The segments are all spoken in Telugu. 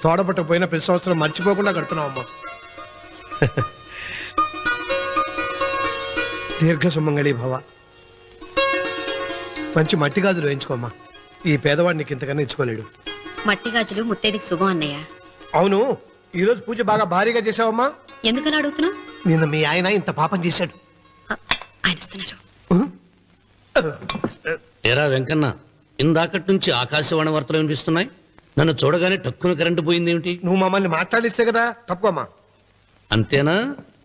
తోడపట్టకపోయినా ప్రతి సంవత్సరం మర్చిపోకుండా కడుతున్నావు అమ్మా. దీర్ఘ సుమంగళి భవ. మంచి మట్టి గాజులు వేయించుకోమ్మా. ఈ పేదవాడు నీకు ఇంతకన్నా ఇచ్చుకోలేడు. మట్టి గాజులు ముత్తేదికి శుభం అన్నయ్య. అవును, ఈ రోజు పూజ బాగా భారీగా చేసావమ్మా. ఎందుకలా అడుగుతున్నావు? నిన్న మీ ఆయన ఇంత పాపం చేశాడు. ఆయన వస్తున్నారు. ఏరా వెంకన్న, ఇందాకటి నుంచి ఆకాశవాణి వార్తలు వినిపిస్తున్నాయి. నన్ను చూడగానే టక్కున కరెంటు పోయిందేమిటి? నువ్వు మమ్మల్ని మాట్లాడిస్తే కదా. తప్పుకోమ్మా. అంతేనా?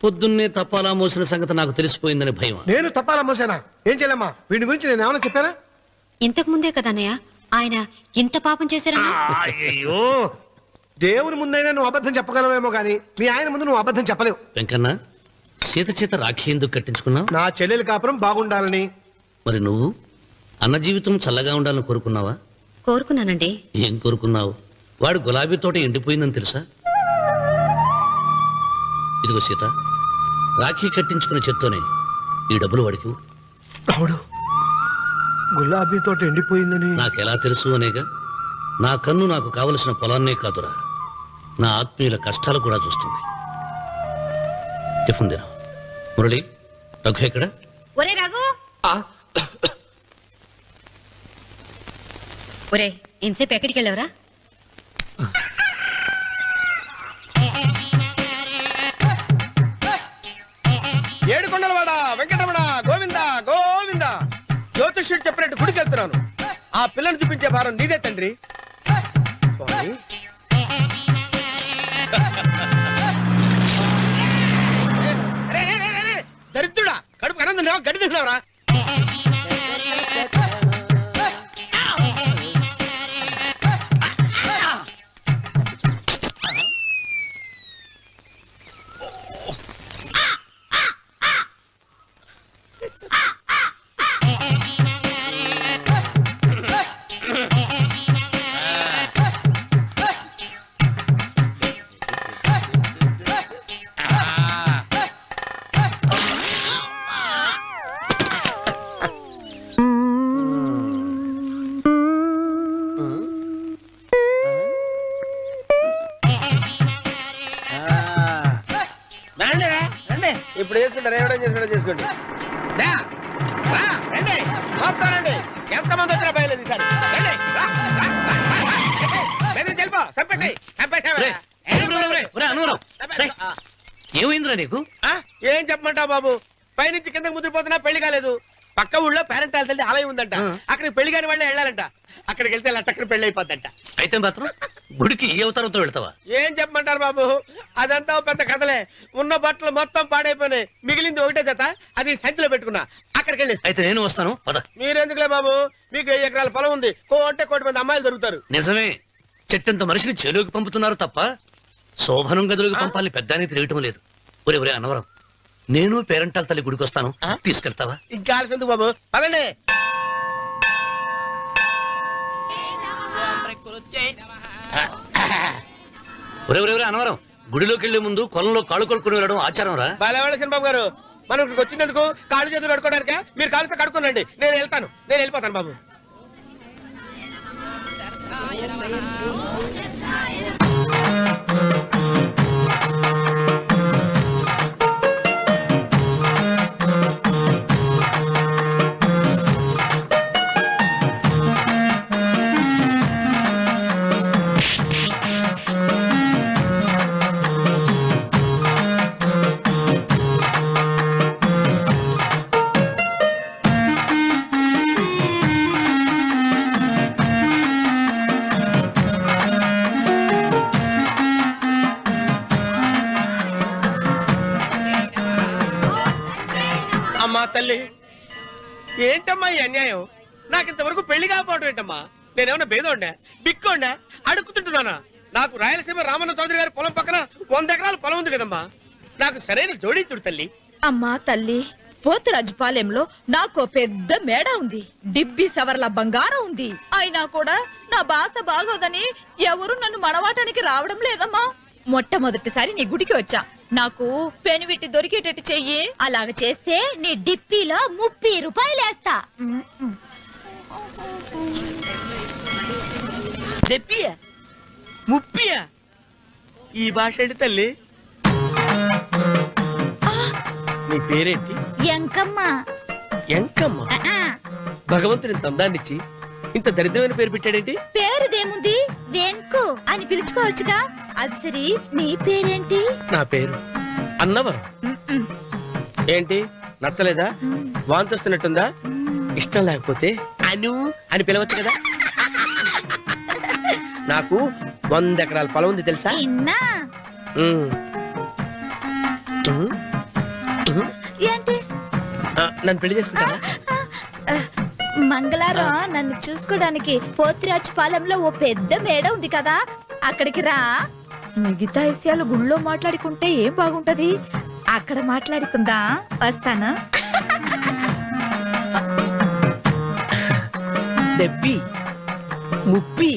పొద్దున్నే తపాలా మోసిన సంగతి నాకు తెలిసిపోయిందని భయం. నేను తప్పాలా మోసానా? ఏం చేయలేమ్మా. వీడి గురించి నేను ఏమైనా చెప్పానా? ఇంతకు ముందే కదా అన్నయ్య ఆయన ఇంత పాపం చేశారా? అయ్యో, దేవుని ముందైనా నువ్వు అబద్ధం చెప్పగలవేమో గానీ మీ ఆయన ముందు నువ్వు అబద్ధం చెప్పలేవు. వెంకన్న, సీత చేత రాఖీ ఎందుకు కట్టించుకున్నావు? నా చెల్లెలి కాపురం బాగుండాలని. మరి నువ్వు అన్న జీవితం చల్లగా ఉండాలని కోరుకున్నావా? కోరుకున్నానండి. ఏం కోరుకున్నావు? వాడు గులాబీ తోట ఎండిపోయిందని తెలుసా? ఇదిగో సీత, రాఖీ కట్టించుకున్న చేత్తోనే ఈ డబ్బులు వాడికి. రావుడు, గులాబీ తోట ఎండిపోయిందని నాకెలా తెలుసు అనేగా. నా కన్ను నాకు కావలసిన పొలాన్నే కాదురా, నా ఆత్మీయుల కష్టాలు కూడా చూస్తుంది. టిఫిన్ తిన. మురళి, రఘు ఎక్కడ? ఒరే రఘు, ఒరే ఇంతసేపు ఎక్కడికి వెళ్ళవరా? ఏడుకొండలవాడ వెంకటరమణ గోవింద గోవింద. జ్యోతిష్యుడు చెప్పినట్టు గుడికి వెళ్తున్నాను. ఆ పిల్లని చూపించే భారం నీదే తండ్రి. స్వామి, దరిద్రుడా, కడుపు అన్నం తిన్నావా, గడ్డి తిన్నావరా? ఇప్పుడు వేసుకుంటారు, ఏవడం చేసుకుంటారు చేసుకోండి. రండి, ఎంతమంది వచ్చినా బయలుదేరి ఏమైందిరా నీకు? ఏం చెప్పమంటావు బాబు? పైనుంచి కిందకు ముద్రపోతున్నా పెళ్లి కాలేదు. పక్క ఊళ్ళో పేరెంటాల తల్లి ఆలయం ఉందంట. అక్కడికి పెళ్లి కాని వాళ్ళే వెళ్ళాలంట. అక్కడికి వెళ్తే లట్టక్కన పెళ్లి అయిపోద్దంట. అయితే మాత్రం గుడికి ఏ అవతారంతో వెళ్తావా? ఏం చెప్పమంటారు బాబు? అదంతా పెద్ద కథలే. ఉన్న బట్టలు మొత్తం పాడైపోయినాయి. మిగిలింది ఒకటే జత, అది సంచిలో పెట్టుకున్నా. అక్కడికి వెళ్ళి అయితే నేను వస్తాను. మీరెందుకులే బాబు, మీకు 10 ఎకరాల పొలం ఉంది. కోటి మంది అమ్మాయిలు దొరుకుతారు. నిజమే, చెట్టంత మనిషిని చెరువుకి పంపుతున్నారు తప్ప శోభనం గదులకు పంపాలని పెద్దానికి తెలియటం లేదు. ఒరే ఒరే అన్నవరం, నేను పేరెంటాల తల్లి గుడికి వస్తాను, తీసుకెళ్తావా? ఇంకా ఆలస్యం ఎందుకు బాబు, పదండి. ఒరే ఒరే ఒరే అన్నవరం, గుడిలోకి వెళ్లే ముందు కొలంలో కాళ్ళు కొడుకుని వెళ్ళడం ఆచారం రా. బాలేవాళ్ళ బాబు గారు, మనం ఇక్కడికి వచ్చినందుకు కాళ్ళు చేతులు కడుక్కోవడానిక? మీరు కాళ్ళతో కడుక్కోనండి, నేను వెళ్తాను. నేను వెళ్ళిపోతాను బాబు. అమ్మా తల్లి, ఏంటమ్మా ఈ అన్యాయం? నాకింతవరకు పెళ్లి కాకపోవడం ఏంటమ్మా? నేనేమన్నా బేదోండా, బిక్కోండా, అడుగుతుంటున్నానా? నాకు రాయలసీమ రామన్న చౌదరి గారి పొలం పక్కన 100 ఎకరాల పొలం ఉంది కదమ్మా. నాకు సరైన జోడించుడు తల్లి. అమ్మా తల్లి, పోతురాజుపాలెంలో నాకు పెద్ద మేడ ఉంది. డిబ్బి సవర్ల బంగారం ఉంది. అయినా కూడా నా భాష బాగోదని ఎవరు నన్ను మనవాటానికి రావడం లేదమ్మా. మొట్టమొదటిసారి నీ గుడికి వచ్చా. నాకు పెనువిట్టి దొరికేటట్టు చెయ్యి. అలాగ చేస్తే నీ డిప్పీలో 30 రూపాయలు వేస్తా. దెప్పియా ముప్పియా ఈ భాష ఏంటి తల్లి? నీ పేరేంటి? ఎంకమ్మ. ఎంకమ్మ. భగవంతుని ఇంత అందాన్నిచ్చి ఇంత దరిద్రమైన పేరు పెట్టాడేంటి? పేరుదేముంది, వెంకు అని పిలుచుకోవచ్చుగా. అది సరి, నీ పేరేంటి? నా పేరు అన్నవరం. ఏంటి నచ్చలేదా? వాంతి వస్తున్నట్టుందా? ఇష్టం లేకపోతే అను అని పిలవచ్చు కదా. నాకు 100 ఎకరాల పొలం ఉంది తెలుసా? ఇన్నా. ఏంటి? నన్ను పెళ్లి చేసుకుంటావా? మంగళారం నన్ను చూసుకోవడానికి పోతిరాజు పాలెంలో ఓ పెద్ద మేడ ఉంది కదా, అక్కడికి రా. మిగతా విషయాలు గుళ్ళో మాట్లాడుకుంటే ఏం బాగుంటది, అక్కడ మాట్లాడుకుందా. వస్తాను. దెబ్బి ముప్పి.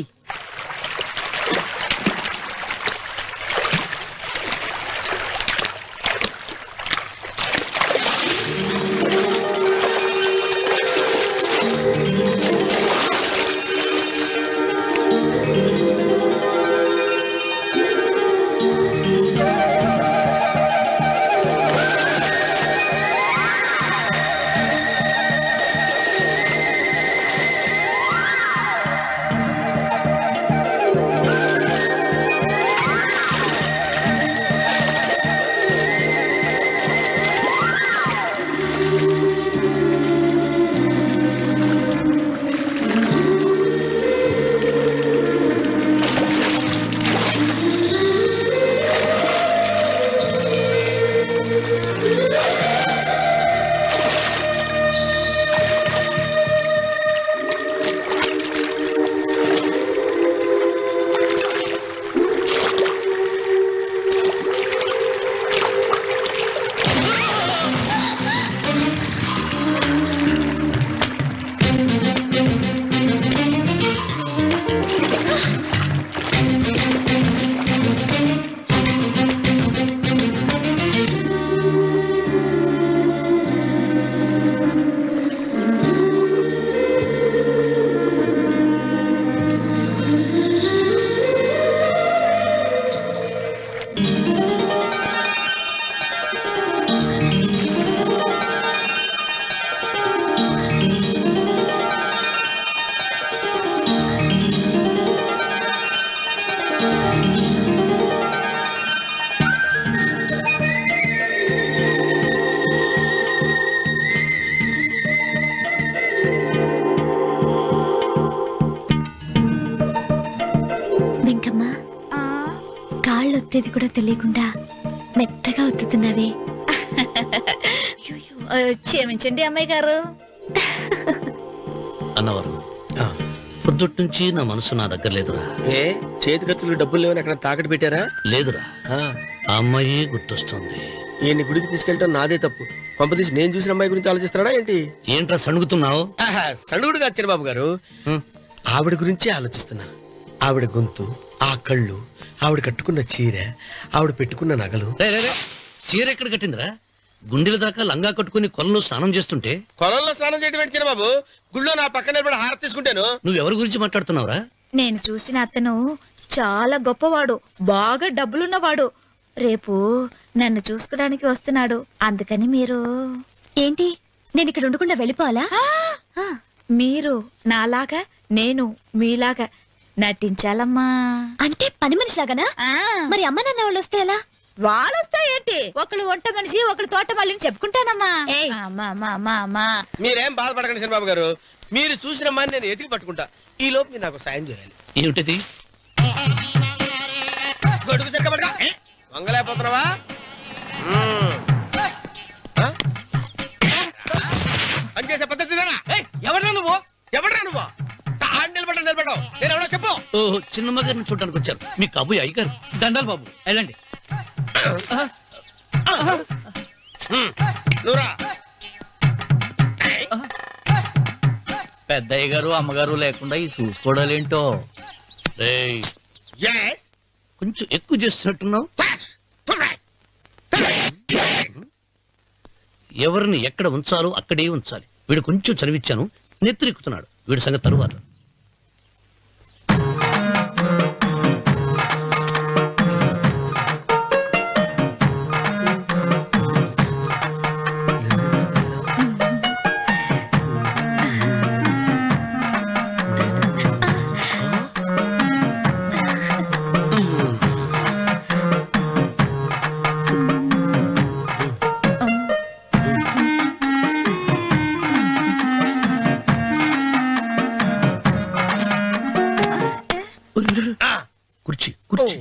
ఒత్తేది కూడా తెలియకుండా మెత్తగా ఒత్తుతున్నావే. క్షమించండి అమ్మాయి గారు. అన్నవరం, పొద్దుటి నుంచి నా మనసు నా దగ్గర లేదురా. ఏ చేతి ఖర్చులు డబ్బులు లేవని అక్కడ తాకట్టు పెట్టారా? లేదురా, ఆ అమ్మాయి గుర్తొస్తుంది. ఈయన్ని గుడికి తీసుకెళ్ళటం నాదే తప్పు. పంపదీసి నేను చూసిన అమ్మాయి గురించి ఆలోచిస్తున్నాడా ఏంటి? ఏంట్రా సణుగుతున్నావు? సణుగుడుగా వచ్చారు బాబు గారు. ఆవిడ గురించి ఆలోచిస్తున్నా. ఆవిడ గొంతు, ఆ కళ్ళు, ఆవిడ కట్టుకున్న చీర, ఆవిడ పెట్టుకున్న నగలు. చీర ఎక్కడ కట్టిందిరా? గుండెల దాకా లంగా కట్టుకుని కొలంలో స్నానం చేస్తుంటే. కొలంలో స్నానం చేయడం ఏంటి బాబు? గుళ్ళో నా పక్కన నిలబడి హారతి తీసుకుంటాను. నువ్వెవరి గురించి మాట్లాడుతున్నావురా? నేను చూసిన అతను చాలా గొప్పవాడు, బాగా డబ్బులున్నవాడు. రేపు నన్ను చూసుకోవడానికి వస్తున్నాడు. అందుకని మీరు ఏంటి, నేను ఇక్కడ ఉండకుండా వెళ్ళిపోవాలా? మీరు నాలాగా, నేను మీలాగా నటించాలమ్మా. అంటే పని మనిషిలాగానా? మరి అమ్మ నాన్న వాళ్ళు వస్తే ఎలా? వాళ్ళొస్తా ఏంటి, ఒకళ్ళు వంట మనిషి, ఒకళ్ళు తోట మళ్ళీ చెప్పుకుంటానమ్మా. మీరేం బాధపడకండి చంద్రబాబు గారు. మీరు చూసిన అమ్మాయిని నేను ఎతికి పట్టుకుంటా. ఈ లోపు మీరు నాకు సాయం చేయాలి. ఏమిటిది? గొడుగు సరిగ్గా పట్టుకో. వంగలేకపోతున్నావా? పనిచేసే పద్ధతి ఎవరా నువ్వు? నిలబడ్డావు నేను ఎవడో చెప్పు. ఓహో, చిన్నమ్మ గారిని చూడడానికి వచ్చారు. మీ కబుయ్ అయ్యగారు. దండాలు బాబు, వెళ్ళండి. నువ్వురా. పెద్దయ్య గారు అమ్మగారు లేకుండా ఈ చూసుకోవడాలేంటో. కొంచెం ఎక్కువ చేస్తున్నట్టున్నావు. ఎవరిని ఎక్కడ ఉంచాలో అక్కడే ఉంచాలి. వీడు కొంచెం చదివిచ్చాను, నెత్తిరెక్కుతున్నాడు. వీడి సంగతి తరువాత. ఆ, కుర్చీ ఓ, కుర్చీ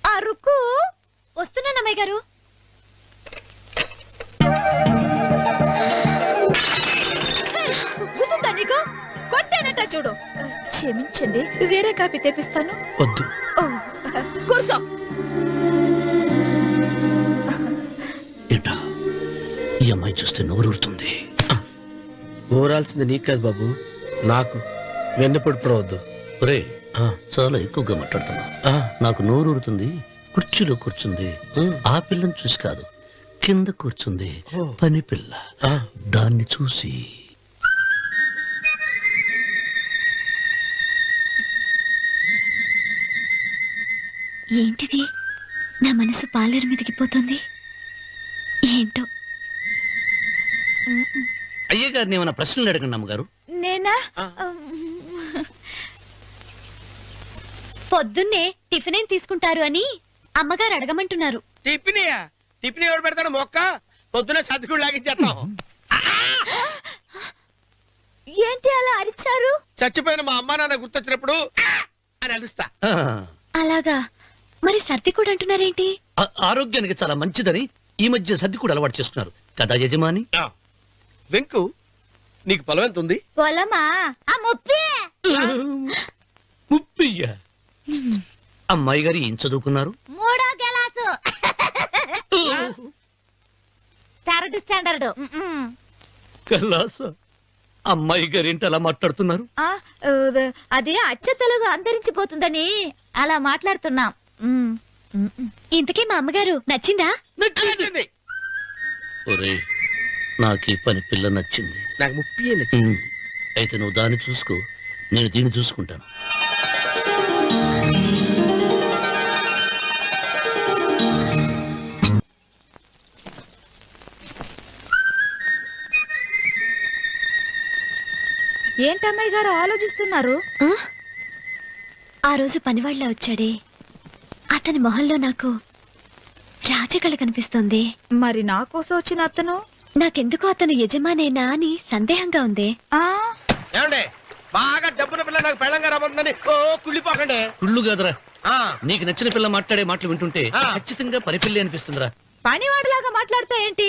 అరుకు వస్తున్నానమ్మాయి గారు. గుద్దుతా నీకు కొట్టానట చూడు. క్షమించండి, వేరే కాపీ తెప్పిస్తాను. వద్దు. ఓ, కూర్చో. ఏటా ఈ అమ్మాయి చూస్తే నోరూరుతుంది. ఊరాల్సింది నీకు కాదు బాబు, నాకు. వెన్నెప్పుడు పడవద్దు. ఒరే చాలా ఎక్కువగా మాట్లాడుతున్నా. నాకు నోరూరుతుంది. కుర్చీలో కూర్చుంది. ఆ పిల్లని చూసి కాదు, కింద కూర్చుంది పని పిల్ల. దాన్ని చూసి ఏంటిది? నా మనసు పాలేరు మీదకి పోతుంది. ఏంటో. అయ్య గారిని ఏమైనా ప్రశ్నలు అడగండి అమ్మగారు. నేనా? పొద్దున్నే టిఫిన్ ఏం తీసుకుంటారు అని అమ్మగారు అడగమంటున్నారు. టిఫినియా? టిఫిన్ ఎవడు పెడతాడు మొక్క? పొద్దునే సర్దుకుడు లాగించేస్తాం. ఏంటి అలా అరిచారు? చచ్చిపోయిన మా అమ్మా నాన్న గుర్తొచ్చినప్పుడు అని అలుస్తా. ఆ, అలాగా? మరి సర్ది కూడా అంటున్నారేంటి? ఆరోగ్యానికి చాలా మంచిదని ఈ మధ్య సర్ది కూడా అలవాటు చేస్తున్నారు కదా యజమాని. వెంకు, నీకు పొలం ఎంత ఉంది? పొలమా? ఆ ముప్పి. ముప్పయ్య. అమ్మాయి గారు ఏం చదువుకున్నారు? 3వ క్లాసు, 3rd స్టాండర్డ్. కలాస. అమ్మాయి గారు ఏంటి అలా మాట్లాడుతున్నారు? అది అచ్చ తెలుగు అంతరించిపోతుందని అలా మాట్లాడుతున్నాం. ఇంతకీ మా అమ్మగారు నచ్చిందా? నచ్చింది. ఒరే నాకు ఈ పని పిల్ల నచ్చింది. నాకు ముప్పి నచ్చింది. అయితే నువ్వు దాన్ని చూసుకో, నేను దీన్ని చూసుకుంటాను. ఏంటమ్మాయి గారు ఆలోచిస్తున్నారు? ఆ? ఆ రోజు పనివాళ్ళ వచ్చాడే, అతని మొహంలో నాకు రాజకళ కనిపిస్తోంది. మరి నా కోసం వచ్చిన అతను? నాకెందుకో అతను యజమానేనా అని సందేహంగా ఉంది. ఆ ఏమండే, బాగా డబ్బున పిల్ల నాకు పెళ్ళంగా రాబోతుందని ఓ కుళ్ళిపోకండి. కుళ్ళు కాదురా, ఆ, నీకు నచ్చిన పిల్ల మాట్లాడే మాటలు వింటుంటే ఆ. ఖచ్చితంగా పనిపిల్లి అనిపిస్తుందిరా. పనివాడిలాగా మాట్లాడతా ఏంటి?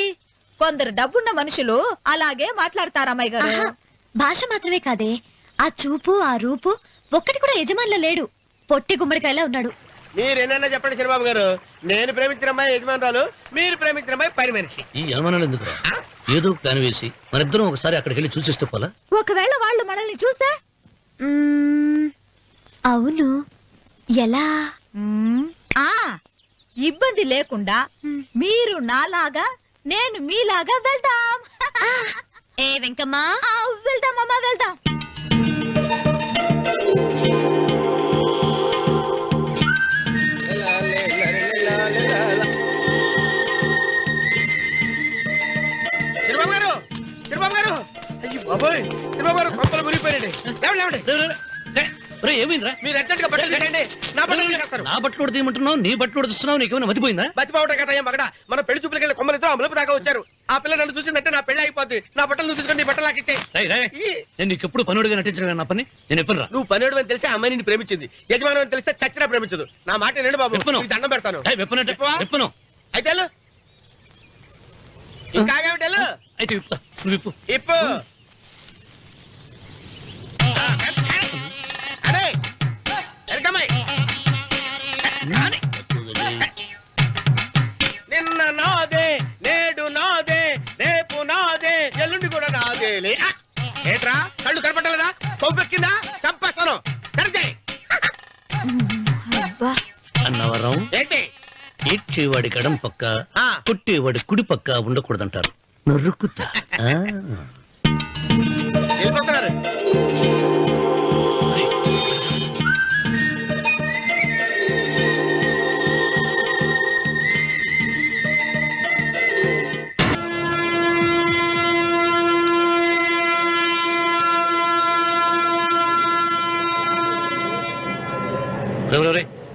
కొందరు డబ్బున్న మనుషులు అలాగే మాట్లాడతారు అమ్మాయి గారు. ఆహా, భాష మాత్రమే కాదే, ఆ చూపు ఆ రూపు ఒక్కటి కూడా యజమానిలో లేడు. పొట్టి గుమ్మడికాయలా ఉన్నాడు. మీరేనన్నా చెప్పండి చంద్రబాబు గారు, నేను ప్రేమించిన అమ్మాయి యజమానురాలు, మీరు ప్రేమించిన అమ్మాయి పని మనిషి. ఈ అనుమానాలు ఎందుకురా? ఏదో ప్లాన్ వేసి మనిద్దరం ఒకసారి అక్కడికి వెళ్ళి చూసేస్తే పోలా? ఒకవేళ వాళ్ళు మనల్ని చూస్తే? అవును, ఎలా? ఆ ఇబ్బంది లేకుండా మీరు నాలాగా నేను మీలాగా వెళ్దాం. ఏ వెంకమ్మా, వెళ్దాం అమ్మా, వెళ్దాం. చంద్రబాబు గారు, చంద్రబాబు గారు, అయ్యో బాబోయ్, చంద్రబాబు గారు కొంపలు మురిగిపోయారండి. లేవండి. ఏమైందిరా? మీరు అర్జెంట్ గా బట్టలు తీసేయండి, నా బట్టలు తీసేస్తారు. నా బట్టలు కూడా తీయమంటున్నావు, నీ బట్టలు కూడా తీస్తున్నావు, నీకేమైనా మతిపోయిందా? బతిపావటం కదా ఏం మగడ, మన పెళ్లి చూపులకి వెళ్ళి కొమ్మలు ఇద్దరు అమలుపు దాకా వచ్చారు. ఆ పిల్ల నన్ను చూసిందంటే నా పెళ్లి అయిపోద్ది. నా బట్టలు నువ్వు తీసుకొని నీ బట్టలు నాకు ఇచ్చేయి. రేయ్, రేయ్, నేను నీకు ఎప్పుడు పనుడిగా నటించడం నా పని. నేను ఎప్పుడు రా? నువ్వు పనివాడు అని తెలిసి ఆ అమ్మాయి నిన్ను ప్రేమించింది, యజమాని అని తెలిస్తే చచ్చినా ప్రేమించదు. నా మాట వినండి బాబు, విప్పను. నీకు దండం పెడతాను. వెప్పనంటే విప్పవా? వెప్పను. అయితే వెళ్ళు. ఇంకా ఆగావిటి వెళ్ళు. అయితే విప్పుతా, నువ్వు విప్పు. ఇప్పు. అరే ఎరకమ్మాయి, నిన్న నాదే, నేడు నాదే, రేపు నాదే, ఎల్లుండి కూడా నాదేలే. ఏట్రా కళ్ళు కనపడలేదా? కొవ్వెక్కిందా? చంపేస్తాను. కరెక్టే. అన్నవరం ఏంటి? ఏడ్చేవాడి గడం పక్క, ఆ. కొట్టేవాడి కుడి పక్క ఉండకూడదంటారు. నరుక్కుతా. వెళ్ళిపోతున్నారు.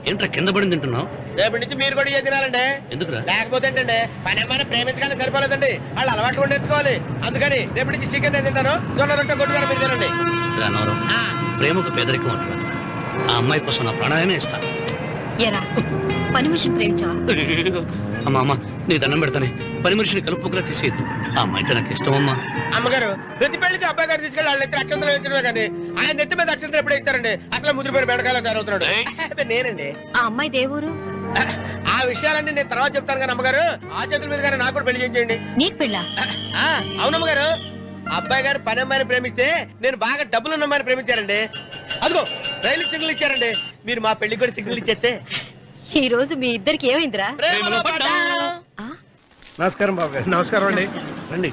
ఏం ఏంట్రా కింద పడింది తింటున్నావు? రేపటి నుంచి మీరు కూడా ఇదే తినాలండి. ఎందుకురా? లేకపోతే ఏంటండి పని అమ్మాయిని ప్రేమించగానే సరిపోలేదండి, వాళ్ళు అలవాట్లు కూడా నేర్చుకోవాలి. అందుకని రేపటి నుంచి చికెన్ నేను తింటాను, జొన్న రొట్టె కొట్టుకొని మీరు తినండి. ఇలా అన్నవరం, ప్రేమకు పేదరికం అంటారు. ఆ అమ్మాయి కోసం నా ప్రాణాలనే ఇస్తాను. ఎరా పని మనిషిని ప్రేమించావా? అమ్మా అమ్మ, నీ దండం పెడతానే, పని మనిషిని కలుపుకులా తీసేయద్దు. ఆ అమ్మాయి అంటే నాకు ఇష్టం అమ్మా. అమ్మగారు ప్రతి పెళ్లికి అబ్బాయి గారు తీసుకెళ్ళి వాళ్ళ ఎత్తి అక్షంతలు వేయించడమే కానీ ఆయన నెత్తి మీద అక్షంతలు ఎప్పుడే ఇస్తారండి. అసలు ముద్రపోయిన బెడకాయలు తయారవుతున్నాడు. నేనండి. ఆ అమ్మాయి దేవురు ఆ విషయాలన్నీ నేను తర్వాత చెప్తాను కానీ అమ్మగారు, ఆ చేతుల మీద కానీ నాకు కూడా పెళ్లి చేయండి. నీకు పెళ్ళా? అవునమ్మగారు, అబ్బాయి గారు పని అమ్మాయిని ప్రేమిస్తే నేను బాగా డబ్బులున్న అమ్మాయిని ప్రేమించారండి. అదిగో రైలు సిగ్నల్ ఇచ్చారండి. మీరు మా పెళ్లికి కూడా సిగ్నల్ ఇచ్చేస్తే. ఈ రోజు మీ ఇద్దరికి ఏమైందిరా? ప్రేమలో పడ్డాం. ఆ? నమస్కారం బాబు గారు. నమస్కారం అండి. రండి.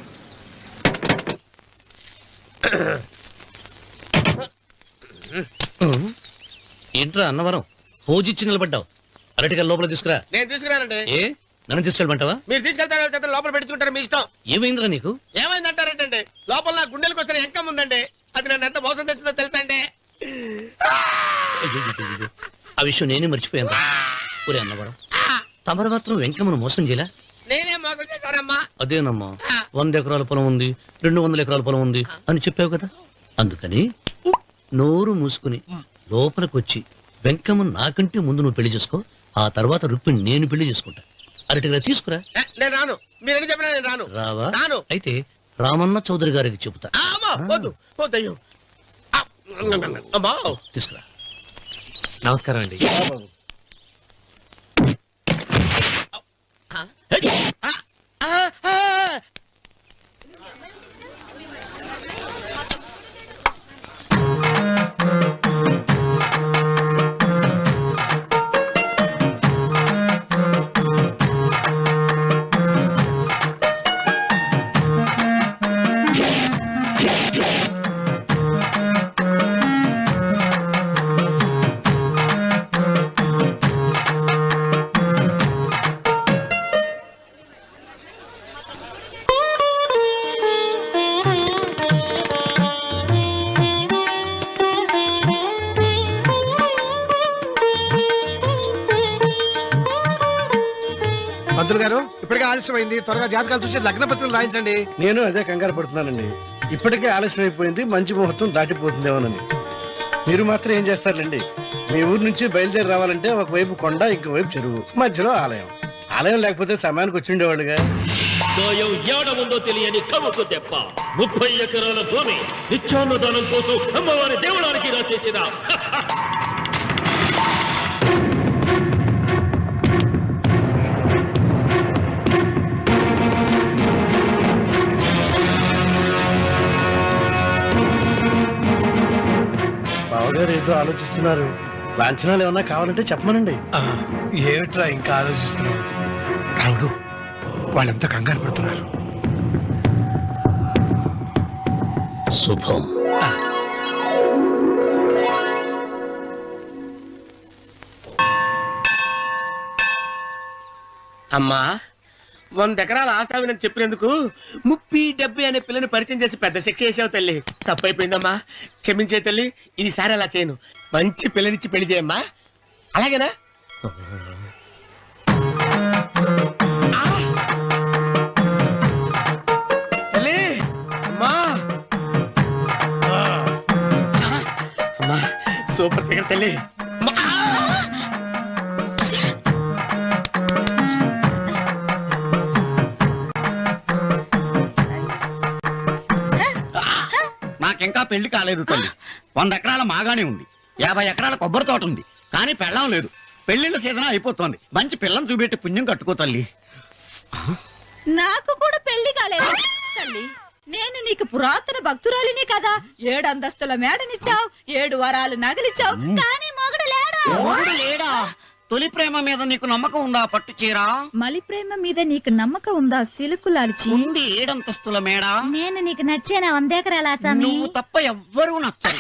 ఏంట్రా అన్నవరం, పోజిచ్చి నిలబడ్డావు? అరటిగా లోపల తీసుకురా. నేను తీసుకురానండి. ఏ నన్ను తీసుకెళ్ళమంటావా? మీరు తీసుకెళ్తారు లోపల పెట్టుకుంటారు, మీ ఇష్టం. ఏమైందిరా నీకు? ఏమైందంటారేంటండి? లోపల నా గుండెలకు వచ్చిన ఎంకం ఉందండి, అది నన్ను ఎంత మోసం తెచ్చిందో తెలుసా అండి. అయ్యయ్యయ్యయ్యో, ఆ విషయం నేనే మర్చిపోయాను. ఒరే అన్నవరం, తమరు మాత్రం వెంకమ్మను మోసం చేయలా? నేనే మోసం చేశానమ్మా. అదేనమ్మా, 100 ఎకరాల పొలం ఉంది, 200 ఎకరాల పొలం ఉంది అని చెప్పావు కదా. అందుకని నోరు మూసుకుని లోపలికి వచ్చి వెంకమ్మను నాకంటే ముందు నువ్వు పెళ్లి చేసుకో. ఆ తర్వాత రుక్మిణి నేను పెళ్లి చేసుకుంటా. అరటిగా తీసుకురా. నేను రాను, మీరని చెప్పినా నేను రాను. రావా? రాను. అయితే రామన్న చౌదరి గారికి చెబుతా. అమ్మా వద్దు వద్దు, అయ్యో అమ్మా. తీసుకురా. నమస్కారం అండి. పంతులు గారు, ఇప్పటికే ఆలస్యమైంది, త్వరగా జాతకాలు చూసి లగ్న పత్రికలు రాయించండి. నేను అదే కంగారు పడుతున్నానండి. ఇప్పటికే ఆలస్యం అయిపోయింది, మంచి ముహూర్తం దాటిపోతుందేమోనని. మీరు మాత్రం ఏం చేస్తారండి? మీ ఊరు నుంచి బయలుదేరి రావాలంటే ఒకవైపు కొండ, ఇంకోవైపు చెరువు, మధ్యలో ఆలయం. ఆలయం లేకపోతే సమయానికి వచ్చి ఉండేవాళ్ళుగా. దోయం ఏడముందో తెలియని కవుకు దెబ్బ 30 ఎకరాల భూమి నిత్యాన్నదానం కోసం అమ్మవారి దేవుడానికి రాసేసిన బావగారు ఏదో ఆలోచిస్తున్నారు. లాంఛనాలు ఏమన్నా కావాలంటే చెప్పమనండి. ఏమిట్రా ఇంకా ఆలోచిస్తున్నావు? రావుడు, వాళ్ళంతా కంగారు పడుతున్నారు. శుభం. అమ్మా, 100 ఎకరాల ఆశావినని చెప్పినందుకు 30-70 అనే పిల్లని పరిచయం చేసి పెద్ద శిక్ష చేసావు తల్లి. తప్పైపోయిందమ్మా, క్షమించే తల్లి. ఈసారి అలా చేయను. మంచి పిల్లనిచ్చి పెళ్లి చేయమ్మా. అలాగేనా? తల్లి, అమ్మా. అమ్మా, సూపర్ ఫిగర్ తల్లి. అమ్మా. నాకింకా పెళ్లి కాలేదు తల్లి. 100 ఎకరాల మాగానే ఉంది, 50 ఎకరాల కొబ్బరి తోట ఉంది, కానీ పెళ్ళం లేదు. పెళ్లిళ్ళ సీజన్ అయిపోతుంది. మంచి పిల్లని చూపెట్టి పుణ్యం కట్టుకో తల్లి. నాకు కూడా పెళ్లి కాలేదు తల్లి. నేను నీకు పురాతన భక్తురాలిని కదా. 7 అంతస్తుల మేడనిచ్చావు, 7 వరాలు నగలిచ్చావు, కానీ మొగుడు లేడు. మొగుడు లేడా? తొలి ప్రేమ మీద నీకు నమ్మకం ఉందా? పట్టు చీరా. మలి ప్రేమ మీద నీకు నమ్మకం ఉందా? సిలుకులాల్చి ఉంది 7 అంతస్తుల మేడ. నేను నీకు నచ్చేనా 100 ఎకరాల ఆసామి? నువ్వు తప్ప ఎవ్వరూ నచ్చరు.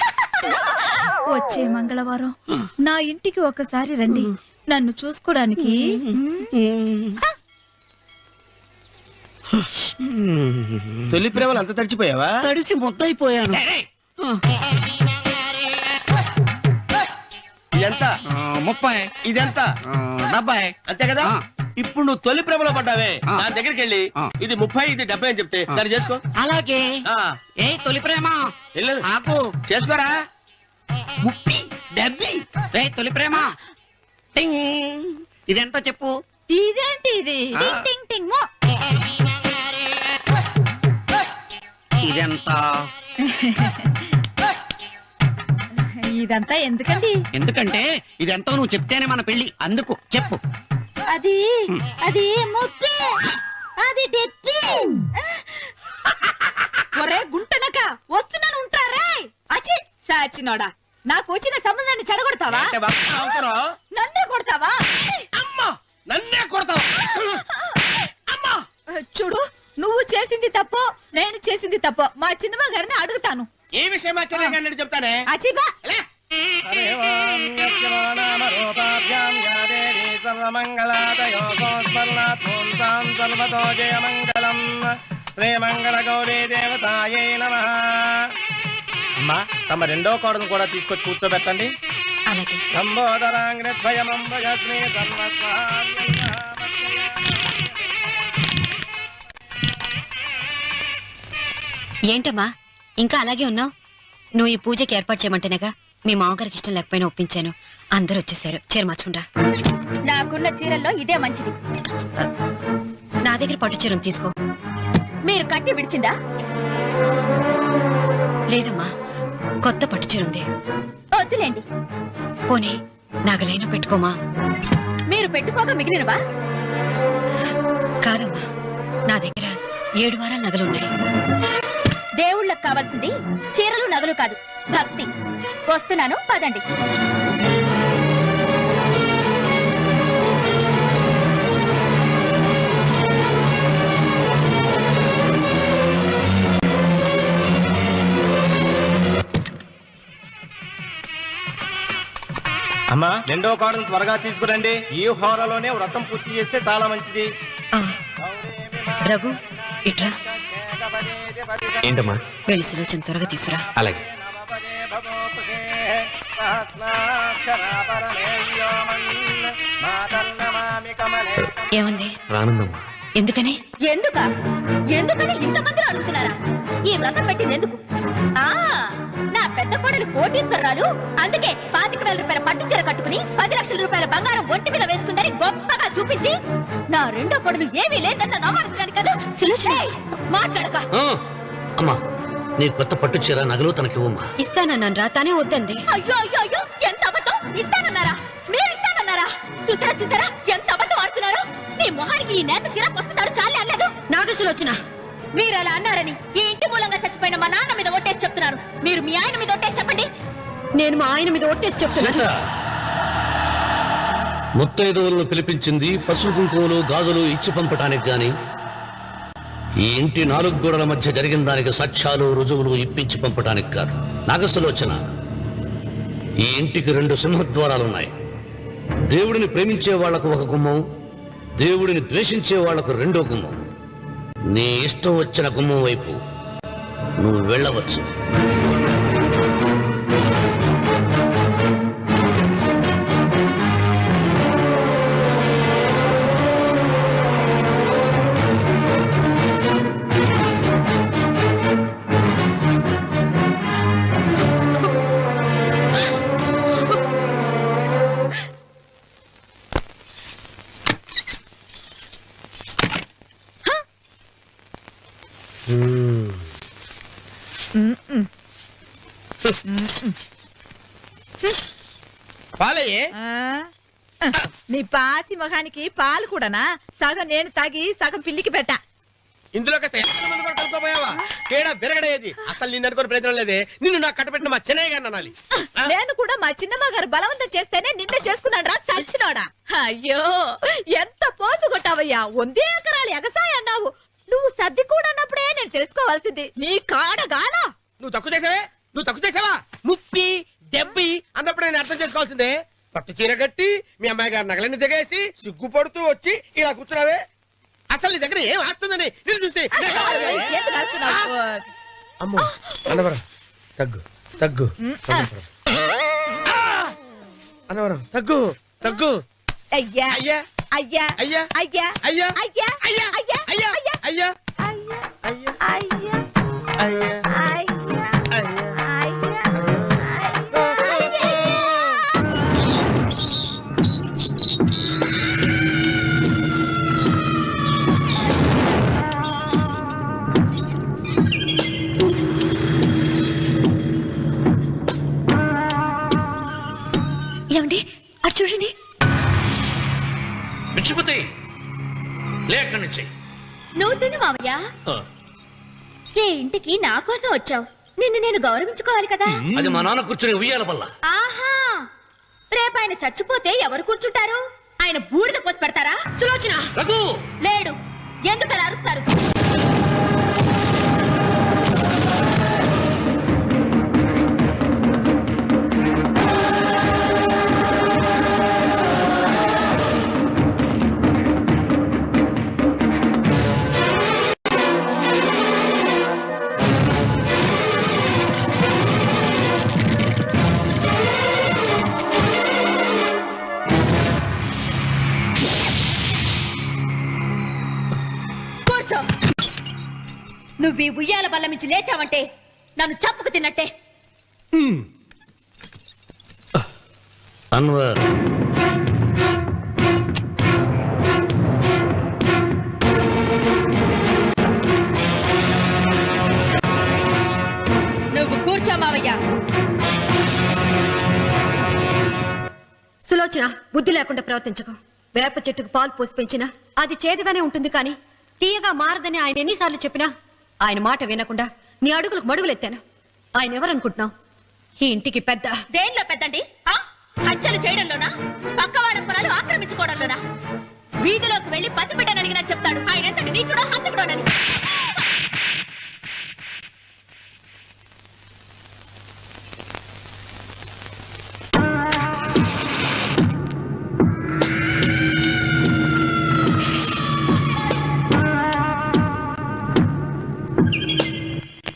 వచ్చే మంగళవారం నా ఇంటికి ఒకసారి రండి, నన్ను చూసుకోవడానికి. తొలి ప్రేమలు అంత తడిచిపోయావా? తడిసి ముద్దయిపోయాను. ఎంత 30. ఇదెంత 70. అంతే కదా ఆ. ఇప్పుడు నువ్వు తొలి ప్రేమలో పడ్డావే ఆ. దాని దగ్గరికి వెళ్ళి ఆ. ఇది 30 ఇది 70 అని చెప్తే దాన్ని చేసుకో అలాగే ఆ, ఏ తొలి ప్రేమ వెళ్ళు. ఆకు చేసుకోరా 30 70 ఏ తొలి ప్రేమ టింగ్. ఇదెంత చెప్పు ఇదేంటి ఇది ఆ. టింగ్ టింగ్ టింగ్ మో. ఇదెంత ఇదంతా ఎందుకండి? ఎందుకంటే ఇదెంతో నువ్వు చెప్తేనే మన పెళ్లి అందుకు చెప్పు అది అది ముప్పి అది డెప్పి. ఒరే గుంటనక వస్తున్నాను ఉంటారా? అచి సాచినోడా నాకు వచ్చిన సంబంధాన్ని చెడగొడతావా? అంటే బాగా అవసరం నన్నే కొడతావా? అమ్మా నన్నే కొడతావు అమ్మా చూడు నువ్వు చేసింది తప్పో నేను చేసింది తప్పో మా చిన్నమ్మ గారిని అడుగుతాను. ఈ విషయం అచ్చనే చెప్తానే అచిబా లే. శ్రీమంగళ గౌరీ దేవతాయై నమః. అమ్మా తమ రెండో కోడను కూడా తీసుకొచ్చి కూర్చోబెట్టండి. అలాగే. సంబోధరాంగ్రద్వయమంబయశ్రీ సర్వస్వామ్యై. ఏంటమ్మా ఇంకా అలాగే ఉన్నావు? నువ్వు ఈ పూజకి ఏర్పాటు చేయమంటేనేగా మీ మామగారికి ఇష్టం లేకపోయినా ఒప్పించాను. అందరూ వచ్చేసారు. చీర మార్చుకుంటా. నాకున్న చీరల్లో ఇదే మంచిది. నా దగ్గర పట్టు చీరను తీసుకో. మీరు కట్టి విడిచిందా? లేదమ్మా, కొత్త పట్టు చీర ఉంది. వద్దులేండి. పోనీ నాగలైనా పెట్టుకోమా. మీరు పెట్టుకోక మిగిలినవా? కాదమ్మా, నా దగ్గర 7 వారాల నగలున్నాయి. దేవుళ్ళకు కావాల్సింది చీరలు నగలు కాదు, భక్తి. వస్తున్నాను, పదండి. అమ్మా రెండో కోడను త్వరగా తీసుకురండి. ఈ హోరలోనే వ్రతం పూర్తి చేస్తే చాలా మంచిది. ఆ, రఘు ఇట్రా. ఏంటమ్మా? వెళ్ళి సులోచన త్వరగా తీసురా. అలాగే. ఏమంది? రానుందమ్మా. ఎందుకని? ఎందుకని ఇంతమందిలో అడుగుతున్నారా? ఈ వ్రతం పెట్టింది ఎందుకు? ఆ నా పెద్ద కోడలు కోటీశ్వరరాలు, అందుకే 25,000 రూపాయల పట్టు చీర కట్టుకుని 10 లక్షల రూపాయల బంగారం ఒంటి మీద వేసుకుందని గొప్పగా చూపించి నా రెండో కోడలు ఏమీ లేదన్న నమ్మకానికి కదా. సులోచన మాట్లాడక. అమ్మా, నీ కొత్త పట్టు చీర నగలు తనకివ్వమ్మా. ఇస్తానన్నాను రా, తానే వద్దంది. అయ్యో అయ్యో అయ్యో, ఎంత అబద్ధం! ఇస్తానన్నారా? మీరు ఇస్తానన్నారా? చూసారా చూసారా ఎంత అబద్ధం ఆడుతున్నారు? నీ మొహానికి ఈ నేత చీర వస్తున్నాడు చాలే అనలేదు. నాగ సులోచన, మీరు అలా అన్నారని ఈ ఇంటి మూలంగా చచ్చిపోయిన మా నాన్న మీద ఒట్టేసి చెప్తున్నాను. మీరు మీ ఆయన మీద ఒట్టేసి చెప్పండి. నేను మా ఆయన మీద ఒట్టేసి చెప్తున్నాను. ముత్తైదువులను పిలిపించింది పసుపు కుంకుమలు గాజులు ఇచ్చి పంపటానికి గాని, ఈ ఇంటి 4 గోడల మధ్య జరిగిన దానికి సాక్ష్యాలు రుజువులు ఇప్పించి పంపటానికి కాదు. నాగసులోచన, ఈ ఇంటికి 2 సింహద్వారాలున్నాయి. దేవుడిని ప్రేమించే వాళ్లకు ఒక గుమ్మం, దేవుడిని ద్వేషించే వాళ్లకు 2వ గుమ్మం. నీ ఇష్టం వచ్చిన గుమ్మం వైపు నువ్వు వెళ్ళవచ్చు. పాలయ్యే నీ పాసి మొహానికి పాలు కూడానా? సగం నేను తాగి సగం పిల్లికి పెట్టా. ఇందులో కాస్త ఎంతమంది మంది కూడా కలుపుకోపోయావా? తేడా విరగడేది. అసలు నిన్ను అనుకుని ప్రయత్నం లేదే. నిన్ను నాకు కట్టబెట్టిన మా చెన్నయ్య గారిని అనాలి. నేను కూడా మా చిన్నమ్మ గారు బలవంతం చేస్తేనే నిన్నే చేసుకున్నాడు రా సచ్చినోడా. అయ్యో ఎంత పోసు కొట్టావయ్యా. 100 ఎకరాలు ఎగసాయి అన్నావు. నువ్వు సర్ది కూడా అన్నప్పుడే నేను తెలుసుకోవాల్సింది. నీ కాడగానా? నువ్వు తక్కువ చేసావా? 30, 70 అన్నప్పుడు నేను అర్థం చేసుకోవాల్సిందే. పట్టు చీర కట్టి మీ అమ్మాయి గారు నగలన్నీ దిగేసి సిగ్గుపడుతూ వచ్చి ఇలా కూర్చున్నావే. అసలు నీ దగ్గర ఏం ఆస్తుందని నేను చూసి ఎందుకు అరుస్తున్నావు? అమ్మో అన్నవరం తగ్గు అనవరం తగ్గు తగ్గు. అయ్యా అయ్యా అయ్యా అయ్యా అయ్యా అయ్యా అయ్యా అయ్యా అయ్యా అయ్యా అయ్యా అయ్యా అయ్యా అయ్యా అయ్యా అయ్యా అయ్యా ఏమండి అటు చూడండి. పిచ్చిపోతే లేక నుంచి నువ్వు తిను మావయ్య. ఏ ఇంటికి నా కోసం వచ్చావు, నిన్ను నేను గౌరవించుకోవాలి కదా. అది మా నాన్న కూర్చుని ఉయ్యాల వల్ల. ఆహా, రేపు ఆయన చచ్చిపోతే ఎవరు కూర్చుంటారు? ఆయన బూడిద పోసి పెడతారా? సులోచన రఘు లేడు, ఎందుకు అలా అరుస్తారు? కూర్చో. నువ్వు ఈ ఉయ్యాల బల్ల మించి లేచావంటే నన్ను చంపుకు తిన్నట్టే. అన్వర్ నువ్వు కూర్చో మావయ్య. సులోచన, బుద్ధి లేకుండా ప్రవర్తించకు. వేప చెట్టుకు పాలు పోసి పెంచినా అది చేదుగానే ఉంటుంది, కానీ తీయగా మారదని ఆయన ఎన్నిసార్లు చెప్పినా ఆయన మాట వినకుండా నీ అడుగులకు మడుగులెత్తాను. ఆయన ఎవరనుకుంటున్నావు? ఈ ఇంటికి పెద్ద. దేనిలో పెద్దండి? హత్యలు చేయడంలోనా? పక్క వాళ్ళ పొలాలు ఆక్రమించుకోవడంలోనా? వీధిలోకి వెళ్లి పసిబిడ్డని అడిగినా చెప్తాడు ఆయన ఎంతటి నీచుడో హంతకుడోనని.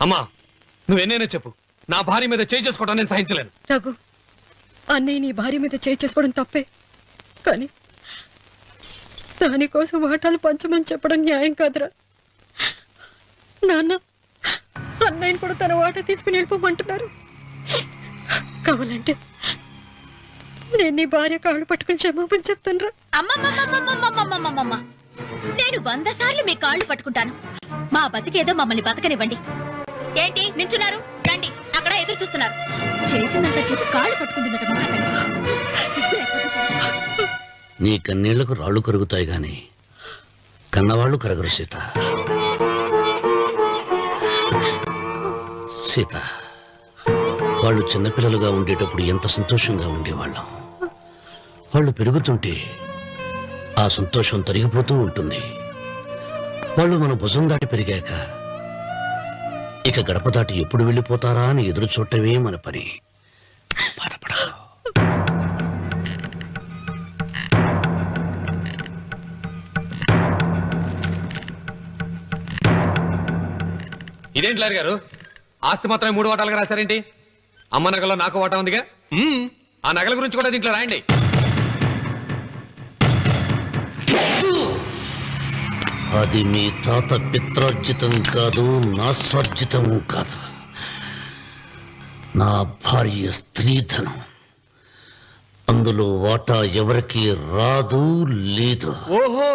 అమ్మా, నువ్వెన్నైనా చెప్పు, నా భార్య మీద చేయి చేసుకోవడం నేను సహించలేను. రఘు, అన్నయ్య నీ భార్య మీద చేయి చేసుకోవడం తప్పే, కానీ దానికోసం వాటాలు పంచమని చెప్పడం న్యాయం కాదురా. నాన్న అన్నయ్యని కూడా తన వాటా తీసుకుని వెళ్ళిపోమంటున్నారు. కావాలంటే నేను నీ భార్య కాళ్ళు పట్టుకుని క్షమాపణ చెప్తాను. అమ్మమ్మమ్మమ్మమ్మమ్మమ్మమ్మమ్మ, నేను 100 సార్లు మీ కాళ్ళు పట్టుకుంటాను. మా బతికేదో మమ్మల్ని బతకనివ్వండి. ఏంటి నించున్నారు? రండి, అక్కడ ఎదురు చూస్తున్నారు. చేసిందంతా చేసి కాళ్ళు పట్టుకుంటుందట మా అతను. నీ కన్నీళ్లకు రాళ్లు కరుగుతాయి గాని కన్నవాళ్లు కరగరు సీత. సీత, వాళ్ళు చిన్నపిల్లలుగా ఉండేటప్పుడు ఎంత సంతోషంగా ఉండేవాళ్ళం. వాళ్ళు పెరుగుతుంటే ఆ సంతోషం తరిగిపోతూ ఉంటుంది. వాళ్ళు మన భుజం దాటి పెరిగాక ఇక గడప దాటి ఎప్పుడు వెళ్ళిపోతారా అని ఎదురు చూడటమే మన పని. బాధపడ. ఇదేంటి లారి గారు, ఆస్తి మాత్రమే 3 వాటాలుగా రాశారేంటి? అమ్మ నగలో నాకు వాటా ఉందిగా. ఆ నగల గురించి కూడా దీంట్లో రాయండి. అది మీ తాత పిత్రార్జితం కాదు, నా స్వార్జితం కాదు. నా భార్య స్త్రీధనం. అందులో వాటా ఎవరికి రాదు, లేదు. ఓహో,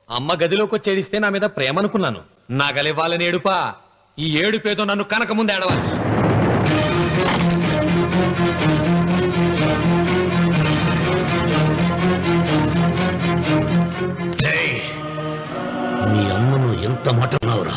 అమ్మ గదిలోకి వచ్చి ఏడిస్తే నా మీద ప్రేమ అనుకున్నాను. నగలివ్వాలని ఏడుపా. ఈ ఏడుపేదో నన్ను కనక ముందు ఏడవాలి. మీ అమ్మను ఎంత మాట అన్నావురా?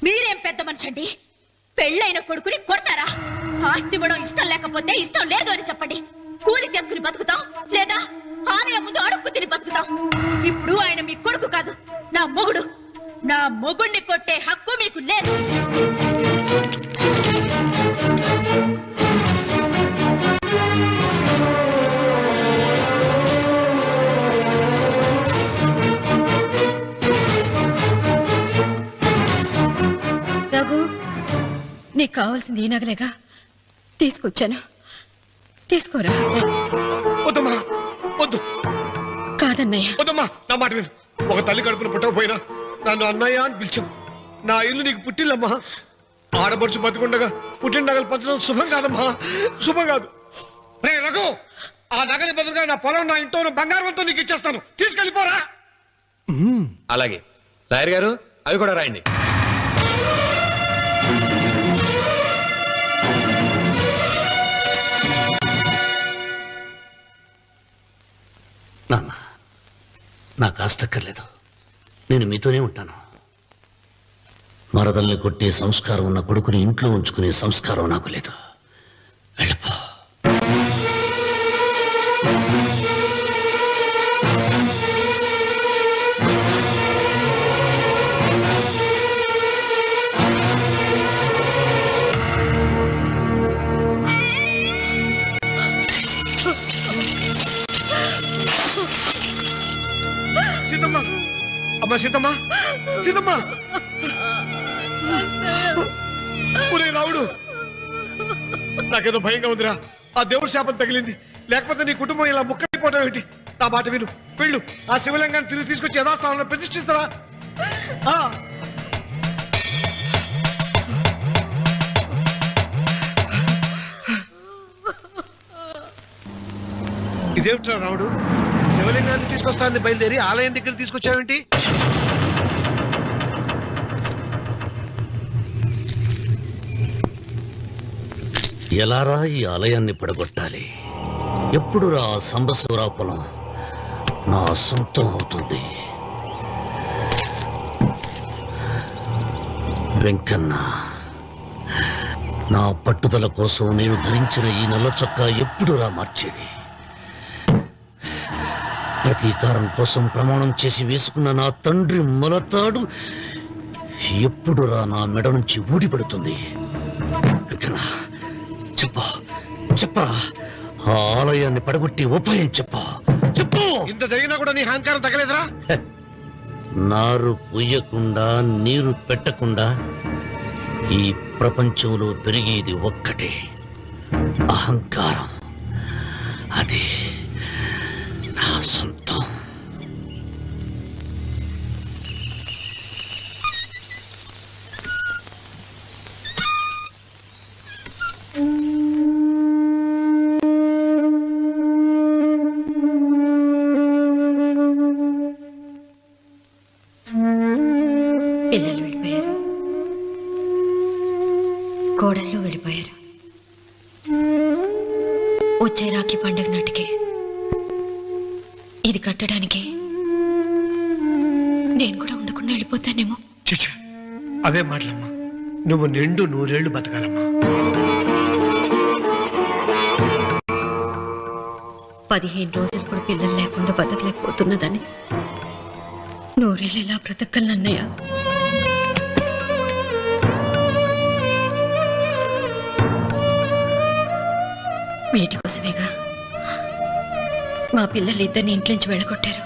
మీరేం పెద్ద మనిషండి, పెళ్ళైన కొడుకుని కొడతారా? ఆస్తి ఇవ్వడం ఇష్టం లేకపోతే ఇష్టం లేదు అని చెప్పండి. కూలి చేసుకుని బతుకుతాం, లేదా ఆలయం ముందు అడుక్కు తిని బతుకుతాం. ఇప్పుడు ఆయన మీ కొడుకు కాదు, నా మొగుడు. నా మొగుణ్ణి కొట్టే హక్కు మీకు లేదు. రఘు, నీకు కావాల్సింది ఈ నగలేగా తీసుకొచ్చాను, తీసుకోరా. వద్దమ్మా, వద్దు. కాదన్నయ్య. వద్దమ్మా, నా మాట విను. ఒక తల్లి కడుపున పుట్టకపోయినా నన్ను అన్నయ్య అని పిలిచావు. నా ఇల్లు నీకు పుట్టిల్లమ్మా. ఆడపడుచు బతికుండగా పుట్టిన నగలు పంచడం శుభం కాదమ్మా, శుభం కాదు. రే రఘు, ఆ నగలి బదులుగా నా పొలం, నా ఇంట్లో ఉన్న బంగారంతో నీకు ఇచ్చేస్తాను, తీసుకెళ్ళిపోరా. అలాగే లాయర్ గారు, అవి కూడా రాయండి. నాన్న, నాకు ఆస్తక్కర్లేదు. నేను మీతోనే ఉంటాను. మరదల్ని కొట్టే సంస్కారం ఉన్న కొడుకుని ఇంట్లో ఉంచుకునే సంస్కారం నాకు లేదు. వెళ్ళిపో. సీతమ్మ, అమ్మ సీతమ్మ, సీతమ్మ. ఒరే రావుడు, నాకేదో భయంగా ఉందిరా. ఆ దేవుడి శాపం తగిలింది, లేకపోతే నీ కుటుంబం ఇలా ముక్కైపోవడం ఏంటి? నా మాట విను, వెళ్ళు. ఆ శివలింగాన్ని తిరిగి తీసుకొచ్చి యథాస్థానంలో ప్రతిష్ఠిస్తారా. ఇదేమిట్రా రావుడు, శివలింగాన్ని తీసుకొస్తానని బయలుదేరి ఆలయం దగ్గర తీసుకొచ్చావేంటి? ఎలారా ఈ ఆలయాన్ని పడగొట్టాలి? ఎప్పుడు రా సంబశివరావు పొలం నా సొంతం అవుతుంది? వెంకన్న, నా పట్టుదల కోసం నేను ధరించిన ఈ నల్ల చొక్కా ఎప్పుడు రా మార్చేది? ప్రతీకారం కోసం ప్రమాణం చేసి వేసుకున్న నా తండ్రి మొలతాడు ఎప్పుడు రా నా మెడ నుంచి ఊడిపడుతుంది? వెంకన్న, చెప్పరా, ఆ ఆలయాన్ని పడగొట్టి ఉపాయం చెప్పు. ఇంత జరిగినా కూడా నీ అహంకారం తగలేదురా? నారు పుయ్యకుండా నీరు పెట్టకుండా ఈ ప్రపంచంలో పెరిగేది ఒక్కటే, అహంకారం. అది నా సొంతం. పిల్లలు వెళ్ళిపోయారు, కోడళ్ళు వెళ్ళిపోయారు. వచ్చే రాఖీ పండుగ నాటికి ఇది కట్టడానికి నేను కూడా ఉండకుండా వెళ్ళిపోతానేమో. చిచ్చా, అవే మాటలమ్మా. నువ్వు నిండు 100 ఏళ్ళు బతకాలమ్మా. 15 రోజులు కూడా పిల్లలు లేకుండా బతకలేకపోతున్నదని 100 ఏళ్ళు ఎలా బ్రతకలన్నయ్య? వీటి కోసమేగా మా పిల్లలిద్దరిని ఇంట్లోంచి వెళ్ళగొట్టారు.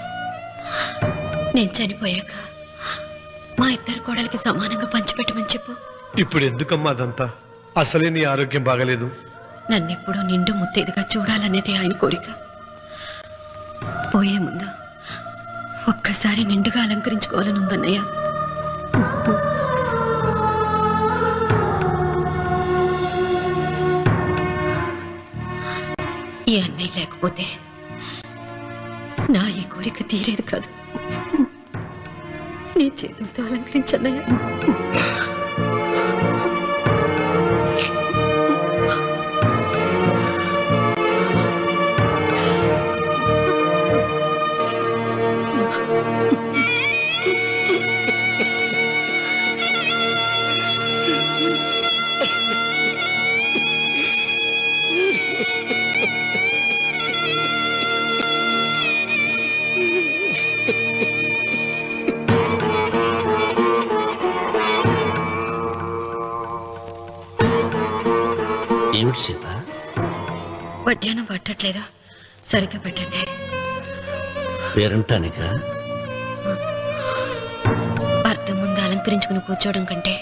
నేను చనిపోయాక మా ఇద్దరు కోడలికి సమానంగా పంచిపెట్టమని చెప్పు. ఇప్పుడు ఎందుకమ్మా అదంతా? అసలే నీ ఆరోగ్యం బాగలేదు. నన్నెప్పుడు నిండు ముత్తైదుగా చూడాలనేది ఆయన కోరిక. పోయే ముందు ఒక్కసారి నిండుగా అలంకరించుకోవాలని ఉందన్నయ్య. ఈ అన్నయ్య లేకపోతే నా ఈ కోరిక తీరేది కాదు. నీ చేతులతో అలంకరించన్నయ్య. వడ్డానం పట్టట్లేదు, సరిగ్గా పెట్టండి. పేరంటానిక అర్థం ముందు అలంకరించుకుని కూర్చోవడం కంటే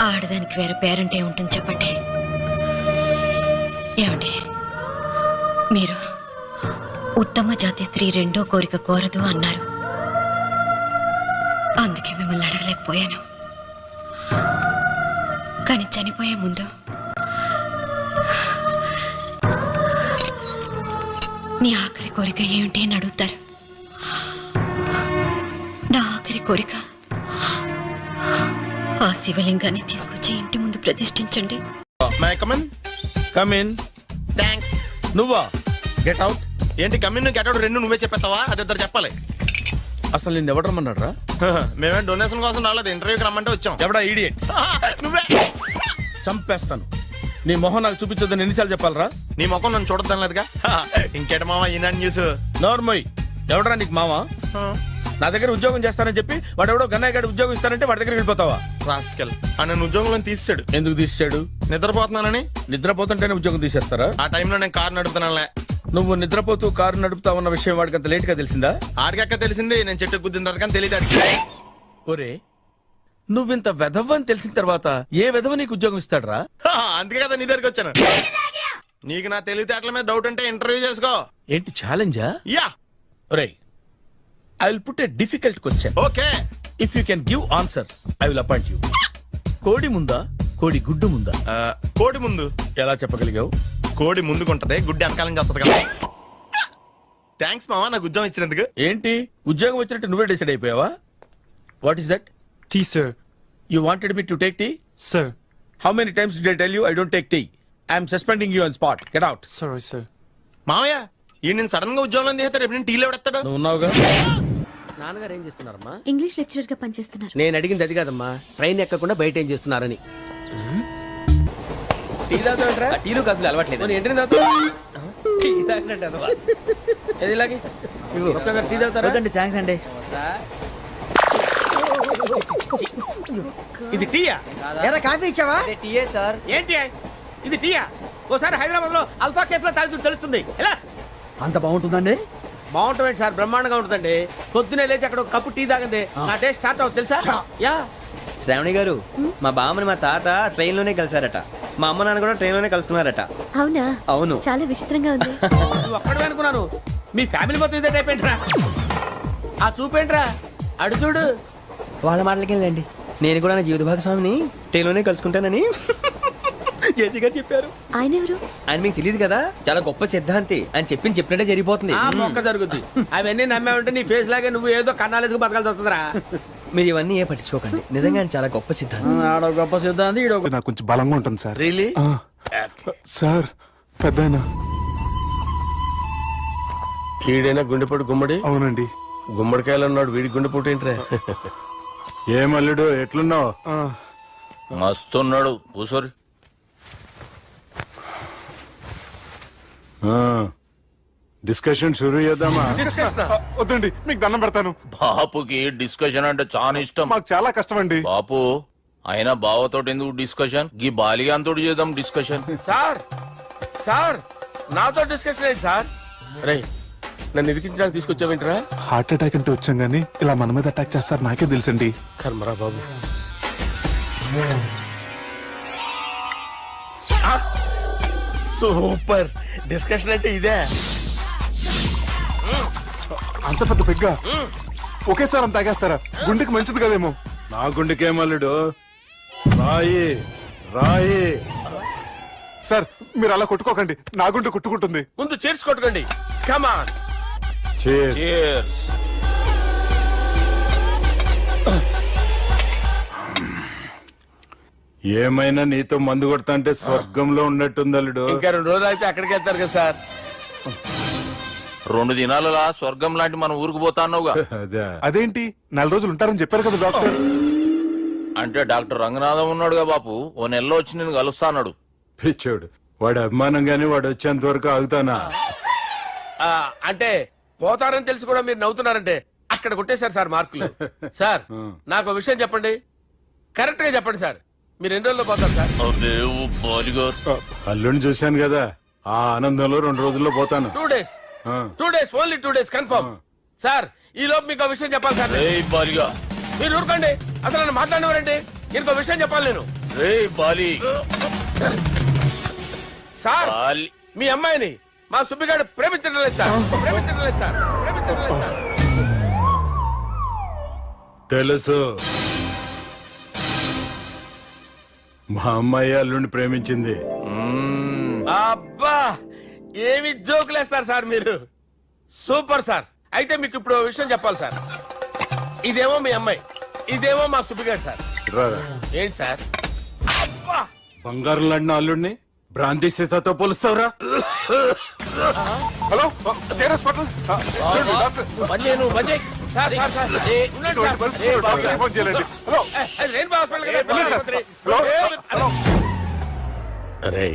ఆడదానికి వేరే పేరంటే ఉంటుంది చెప్పండి. ఏమండి, మీరు ఉత్తమ జాతి స్త్రీ రెండో కోరిక కోరదు అన్నారు. అందుకే మిమ్మల్ని అడగలేకపోయాను. కానీ చనిపోయే ముందు నీ ఆఖరి కోరిక ఏమిటి అని అడుగుతారు. నా ఆఖరి కోరిక ఆ శివలింగాన్ని తీసుకొచ్చి ఇంటి ముందు ప్రతిష్ఠించండి. కమిన్. థ్యాంక్స్. నువ్వా? Get out. ఏంటి కమిన్ గెట్ అవుట్ రెండు నువ్వే చెప్పేస్తావా? అది ఇద్దరు చెప్పాలి. అసలు నేను ఎవరు రమ్మన్నాడు రా? మేమే డొనేషన్ కోసం రాలేదు, ఇంటర్వ్యూకి రమ్మంటే వచ్చాం. ఎవడా ఈడియట్? నువ్వే. చంపేస్తాను. నీ మొహం నాకు చూపించొద్దని ఎన్నిసార్లు చెప్పాలరా? నీ ముఖం నన్ను చూడద్దాం లేదుగా. ఇంకేట మామ ఈనాడు న్యూస్. నోర్మోయ్, ఎవడరా నీకు మావా? నా దగ్గర ఉద్యోగం చేస్తానని చెప్పి వాడు ఎవడో గన్నయ్య గారి ఉద్యోగం ఇస్తానంటే వాడి దగ్గర వెళ్ళిపోతావా? రాస్కెల్. నన్ను ఉద్యోగంలో తీసాడు. ఎందుకు తీసాడు? నిద్రపోతున్నానని. నిద్రపోతుంటేనే ఉద్యోగం తీసేస్తారా? ఆ టైంలో నేను కారు నడుపుతున్నానులే. నువ్వు నిద్రపోతూ కారు నడుపుతావన్న విషయం వాడికి అంత లేట్ గా తెలిసిందా? ఆడికక్క తెలిసింది, నేను చెట్టు గుద్దిన తర్వాత కానీ తెలియదు. ఒరే, నువ్వింత వెధవని తెలిసిన తర్వాత ఏ వెధవ నీకు ఉద్యోగం ఇస్తాడరా? అందుకే కదా నీ దగ్గరికి వచ్చాను. నీకు నా తెలివితేటల మీద డౌట్ అంటే ఇంటర్వ్యూ చేసుకో. ఏంటి ఛాలెంజా? యా. ఒరే, I will put a difficult question. Okay. If you can give answer I will appoint you. కోడి ముందా, కోడి గుడ్డు ముందా? కోడి ముందు. ఎలా చెప్పగలిగావు? కోడి ముందుకుంటది, గుడ్డి వెనకాలం చేస్తుంది కదా. థ్యాంక్స్ మావా నాకు ఉద్యోగం ఇచ్చినందుకు. ఏంటి ఉద్యోగం వచ్చినట్టు నువ్వే డిసైడ్ అయిపోయావా? What is that? Tea, sir. You wanted me to take tea? Sir. How many times did I tell you I don't take tea? I am suspending you on spot. Get out. Sorry, sir. మావయ్య ఈ నేను సడన్ గా ఉద్యోగంలో తీస్తాడు. రేపు నేను టీలో పెడతాడు. నువ్వు ఉన్నావుగా. నాన్నగారు ఏం చేస్తున్నారమ్మా? ఇంగ్లీష్ లెక్చరర్ గా పనిచేస్తున్నారు. నేను అడిగింది అది కాదమ్మా, ట్రైన్ ఎక్కకుండా బయట ఏం చేస్తున్నారని. టీ తాగుతావంటరా? టీలు కాఫీలు అలవాట్లేదు. నేను ఎంట్రీ తాగుతా. టీ తాగినట్టు అదవా. ఏది ఇలాగే ఒక్కగా టీ తాగుతారా? థ్యాంక్స్ అండి. ఇది టీయా? కాఫీ ఇచ్చావా? టీయే సార్. ఏంటి ఇది టీయా? ఓసారి హైదరాబాద్ లో అల్ఫా కేఫ్ లో తాగుతూ తెలుస్తుంది. ఎలా అంత బాగుంటుందండి? బాగుంటుంది సార్, బ్రహ్మాండంగా ఉంటుందండి. పొద్దునే లేచి అక్కడ ఒక కప్పు టీ తాగింది నా డే స్టార్ట్ అవుతుంది తెలుసా? యా. శ్రావణి గారు, మా బామ్మని మా తాత ట్రైన్ లోనే కలిసారట. మా అమ్మ నాన్న కూడా ట్రైన్ లోనే కలుస్తున్నారట. అవునా? అవును. చాలా విచిత్రంగా ఉంది. నువ్వు ఒక్కడే అనుకున్నాను, మీ ఫ్యామిలీ మొత్తం ఇదే టైప్ ఏంట్రా? ఆ చూపేంట్రా, అడు చూడు. వాళ్ళ మాటలకి వెళ్ళండి. నేను కూడా నా జీవిత భాగస్వామిని ట్రైన్ లోనే కలుసుకుంటానని జేసీ గారు చెప్పారు. ఆయన ఎవరు? ఆయన మీకు తెలియదు కదా, చాలా గొప్ప సిద్ధాంతి అని చెప్పినట్టే జరిగిపోతుంది. ఆ మొక్క జరుగుద్ది. అవన్నీ నమ్మే ఉంటే నీ ఫేస్ లాగే నువ్వు ఏదో కన్నాలేసుకు బతకాల్సి వస్తుందిరా. మీరు ఇవన్నీ ఏ పట్టించుకోకండి. నిజంగా ఆయన చాలా గొప్ప సిద్ధాంతి. ఆడో గొప్ప సిద్ధాంతి, ఈడో నాకు కొంచెం బలంగా ఉంటుంది సార్. రియలీ? సార్ పెద్దయినా. ఈడైనా గుండెపోటు గుమ్మడి? అవునండి. గుమ్మడికాయలు అన్నాడు, వీడి గుండెపోటు ఏంట్రా? ఏమల్లుడు ఎట్లున్నావు? మస్తున్నాడు కూసోరి. డిస్కషన్ షురూ చేద్దామా? వద్దండి, మీకు దండం పెడతాను. బాపుకి డిస్కషన్ అంటే చాలా ఇష్టం. మాకు చాలా కష్టం అండి. బాపు అయినా బావతోటి ఎందుకు డిస్కషన్? గీ బాలిగాంతోటి చేద్దాం డిస్కషన్. సార్ సార్ నాతో డిస్కషన్ ఏంటి సార్? రే నన్ను ఇరికించడానికి తీసుకొచ్చావేంట్రా? హార్ట్ అటాక్ అంటే వచ్చాం గానీ ఇలా మన మీద అటాక్ చేస్తారు నాకే తెలుసండి. కర్మరా బాబు. సూపర్ డిస్కషన్ అంటే ఇదే. అంత పెద్ద పెగ్గా ఒకేసారి అంత తాగేస్తారా? గుండెకి మంచిది కదేమో. నా గుండెకేమల్లుడు రాయి రాయి. సార్ మీరు అలా కొట్టుకోకండి, నా గుండె కొట్టుకుంటుంది. ముందు చేర్చి కొట్టుకోండి. కమాన్. ఏమైనా నీతో మందు కొడతా అంటే స్వర్గంలో ఉన్నట్టుంది అల్లుడు. ఇంకా 2 రోజులు అయితే అక్కడికి వెళ్తారు కదా సార్. 2 దినాలలా స్వర్గం లాంటి మన ఊరికి పోతాన్నావుగా. అదేంటి 4 రోజులు ఉంటారని చెప్పారు కదా డాక్టర్. అంటే డాక్టర్ రంగనాథం ఉన్నాడుగా బాపు, ఓ నెలలో వచ్చి నేను కలుస్తాన్నాడు. పిచ్చోడు, వాడు అభిమానంగానే వాడు వచ్చేంత వరకు ఆగుతానా? అంటే పోతారని తెలిసి కూడా మీరు నవ్వుతున్నారంటే అక్కడ కొట్టేశారు సార్ మార్కులు. సార్ నాకు విషయం చెప్పండి, కరెక్ట్ గా చెప్పండి సార్. మీరు ఎన్ని రోజుల్లో పోతారు సార్? అదే ఓ బాలిగా అల్లుడిని చూశాను కదా, ఆ ఆనందంలో 2 రోజుల్లో పోతాను. 2 days. ఆ. 2 days, only 2 days confirm. Sir ఈ లోపు మీకు ఒక విషయం చెప్పాలి సార్. రే బాలిగా, మీరు ఊరుకోండి, అసలు నన్ను మాట్లాడినవారండి. ఇంకో విషయం చెప్పాలి నేను. రే బాలి సార్ బాలి మీ అమ్మాయిని మా సుబ్బిగాడు ప్రేమించడం లేదు సార్. ప్రేమించడం లేదు సార్. ప్రేమించడం లేదు సార్. తెలుసు, మా అమ్మాయి అల్లుడిని ప్రేమించింది. అబ్బా ఏమి జోకులేస్తారు సార్ మీరు. Super sir. అయితే మీకు ఇప్పుడు ఓ విషయం చెప్పాలి సార్. ఇదేమో మీ అమ్మాయి, ఇదేమో మా సుబ్బిగాడు సార్. రారా. ఏంటి సార్? అబ్బా బంగారం లాంటి అల్లుడిని భ్రాంతి సీతాతో పోలుస్తావురా? హలో కేరస్ పటల్ బంజేను బంజే సార్ సార్ సార్ ఉండండి సార్. హలో అది రెయిన్బో హాస్పిటల్ కదా, పిల్లల ఆసుపత్రి. అరే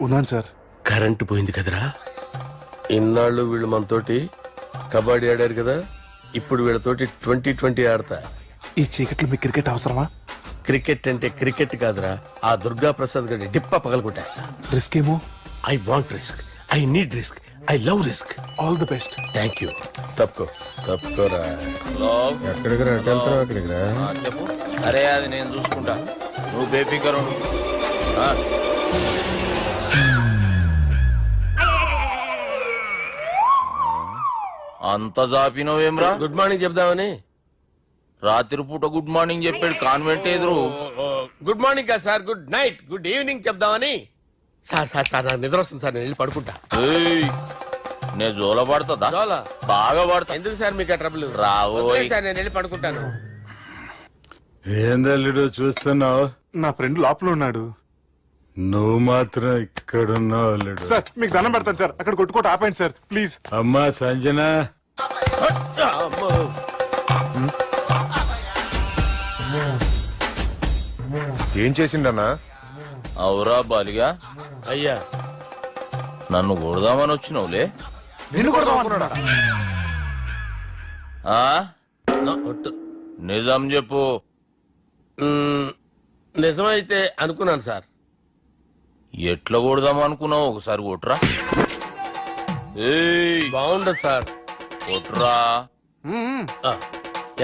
ఉన్నాను సార్. కరెంటు పోయింది కదరా, ఇన్నాళ్ళు వీళ్ళు మనతోటి కబడ్డీ ఆడారు కదా, ఇప్పుడు వీళ్ళతోటి 2020 ఆడతా. ఈ చీకట్లో మీకు క్రికెట్ అవసరమా? క్రికెట్ అంటే క్రికెట్ కాదురా, ఆ దుర్గా ప్రసాద్ గారి డిప్ప పగల కొట్టేస్తా. రిస్క్ ఏమో. I want risk, I need risk, I love risk. All the best. Thank you. తప్పుకోరా. ఎక్కడికి రా? అక్కడికి రా. చెప్పు. అరే అది నేను చూసుకుంటా, నువ్వు బేఫికర్ ఉండు. ఆ. అంత జాపినవేమ్రా? గుడ్ మార్నింగ్ చెప్దామని. రాత్రి పూట గుడ్ మార్నింగ్ చెప్పాడు కాన్వెంట్ ఎదురు. గుడ్ మార్నింగ్ కదా sir, good night, good evening చెప్దామని. సార్ సార్ సార్ నాకు నిద్ర వస్తుంది సార్, నేను వెళ్ళి పడుకుంటా. ఏయ్, నే జోల పడుతుందా? జోలా? బాగా పడతా. ఎందుకు సార్ మీకు ఆ ట్రబుల్? రావోయ్. సార్ నేను వెళ్ళి పడుకుంటాను. ఏందల్లుడు చూస్తున్నావు? నా ఫ్రెండ్ లోపల ఉన్నాడు. నువ్వు మాత్రం ఇక్కడున్నావు అల్లుడు. సార్ మీకు దండం పెడతాను సార్, అక్కడ కొట్టుకోట ఆపండి సార్ ప్లీజ్. అమ్మా సంజన, ఏం చేసిండన్నా? అవురా బాలిగా, అయ్యా నన్ను కొడదామని వచ్చినావులే. నిన్ను కొడదామన్నాడా? ఆ? నిజం చెప్పు. నిజమైతే అనుకున్నాను సార్. ఎట్లా కొడదాం అనుకున్నావు? ఒకసారి కొట్రా. ఏయ్, బాగుండదు సార్. కొట్రా. ఆ,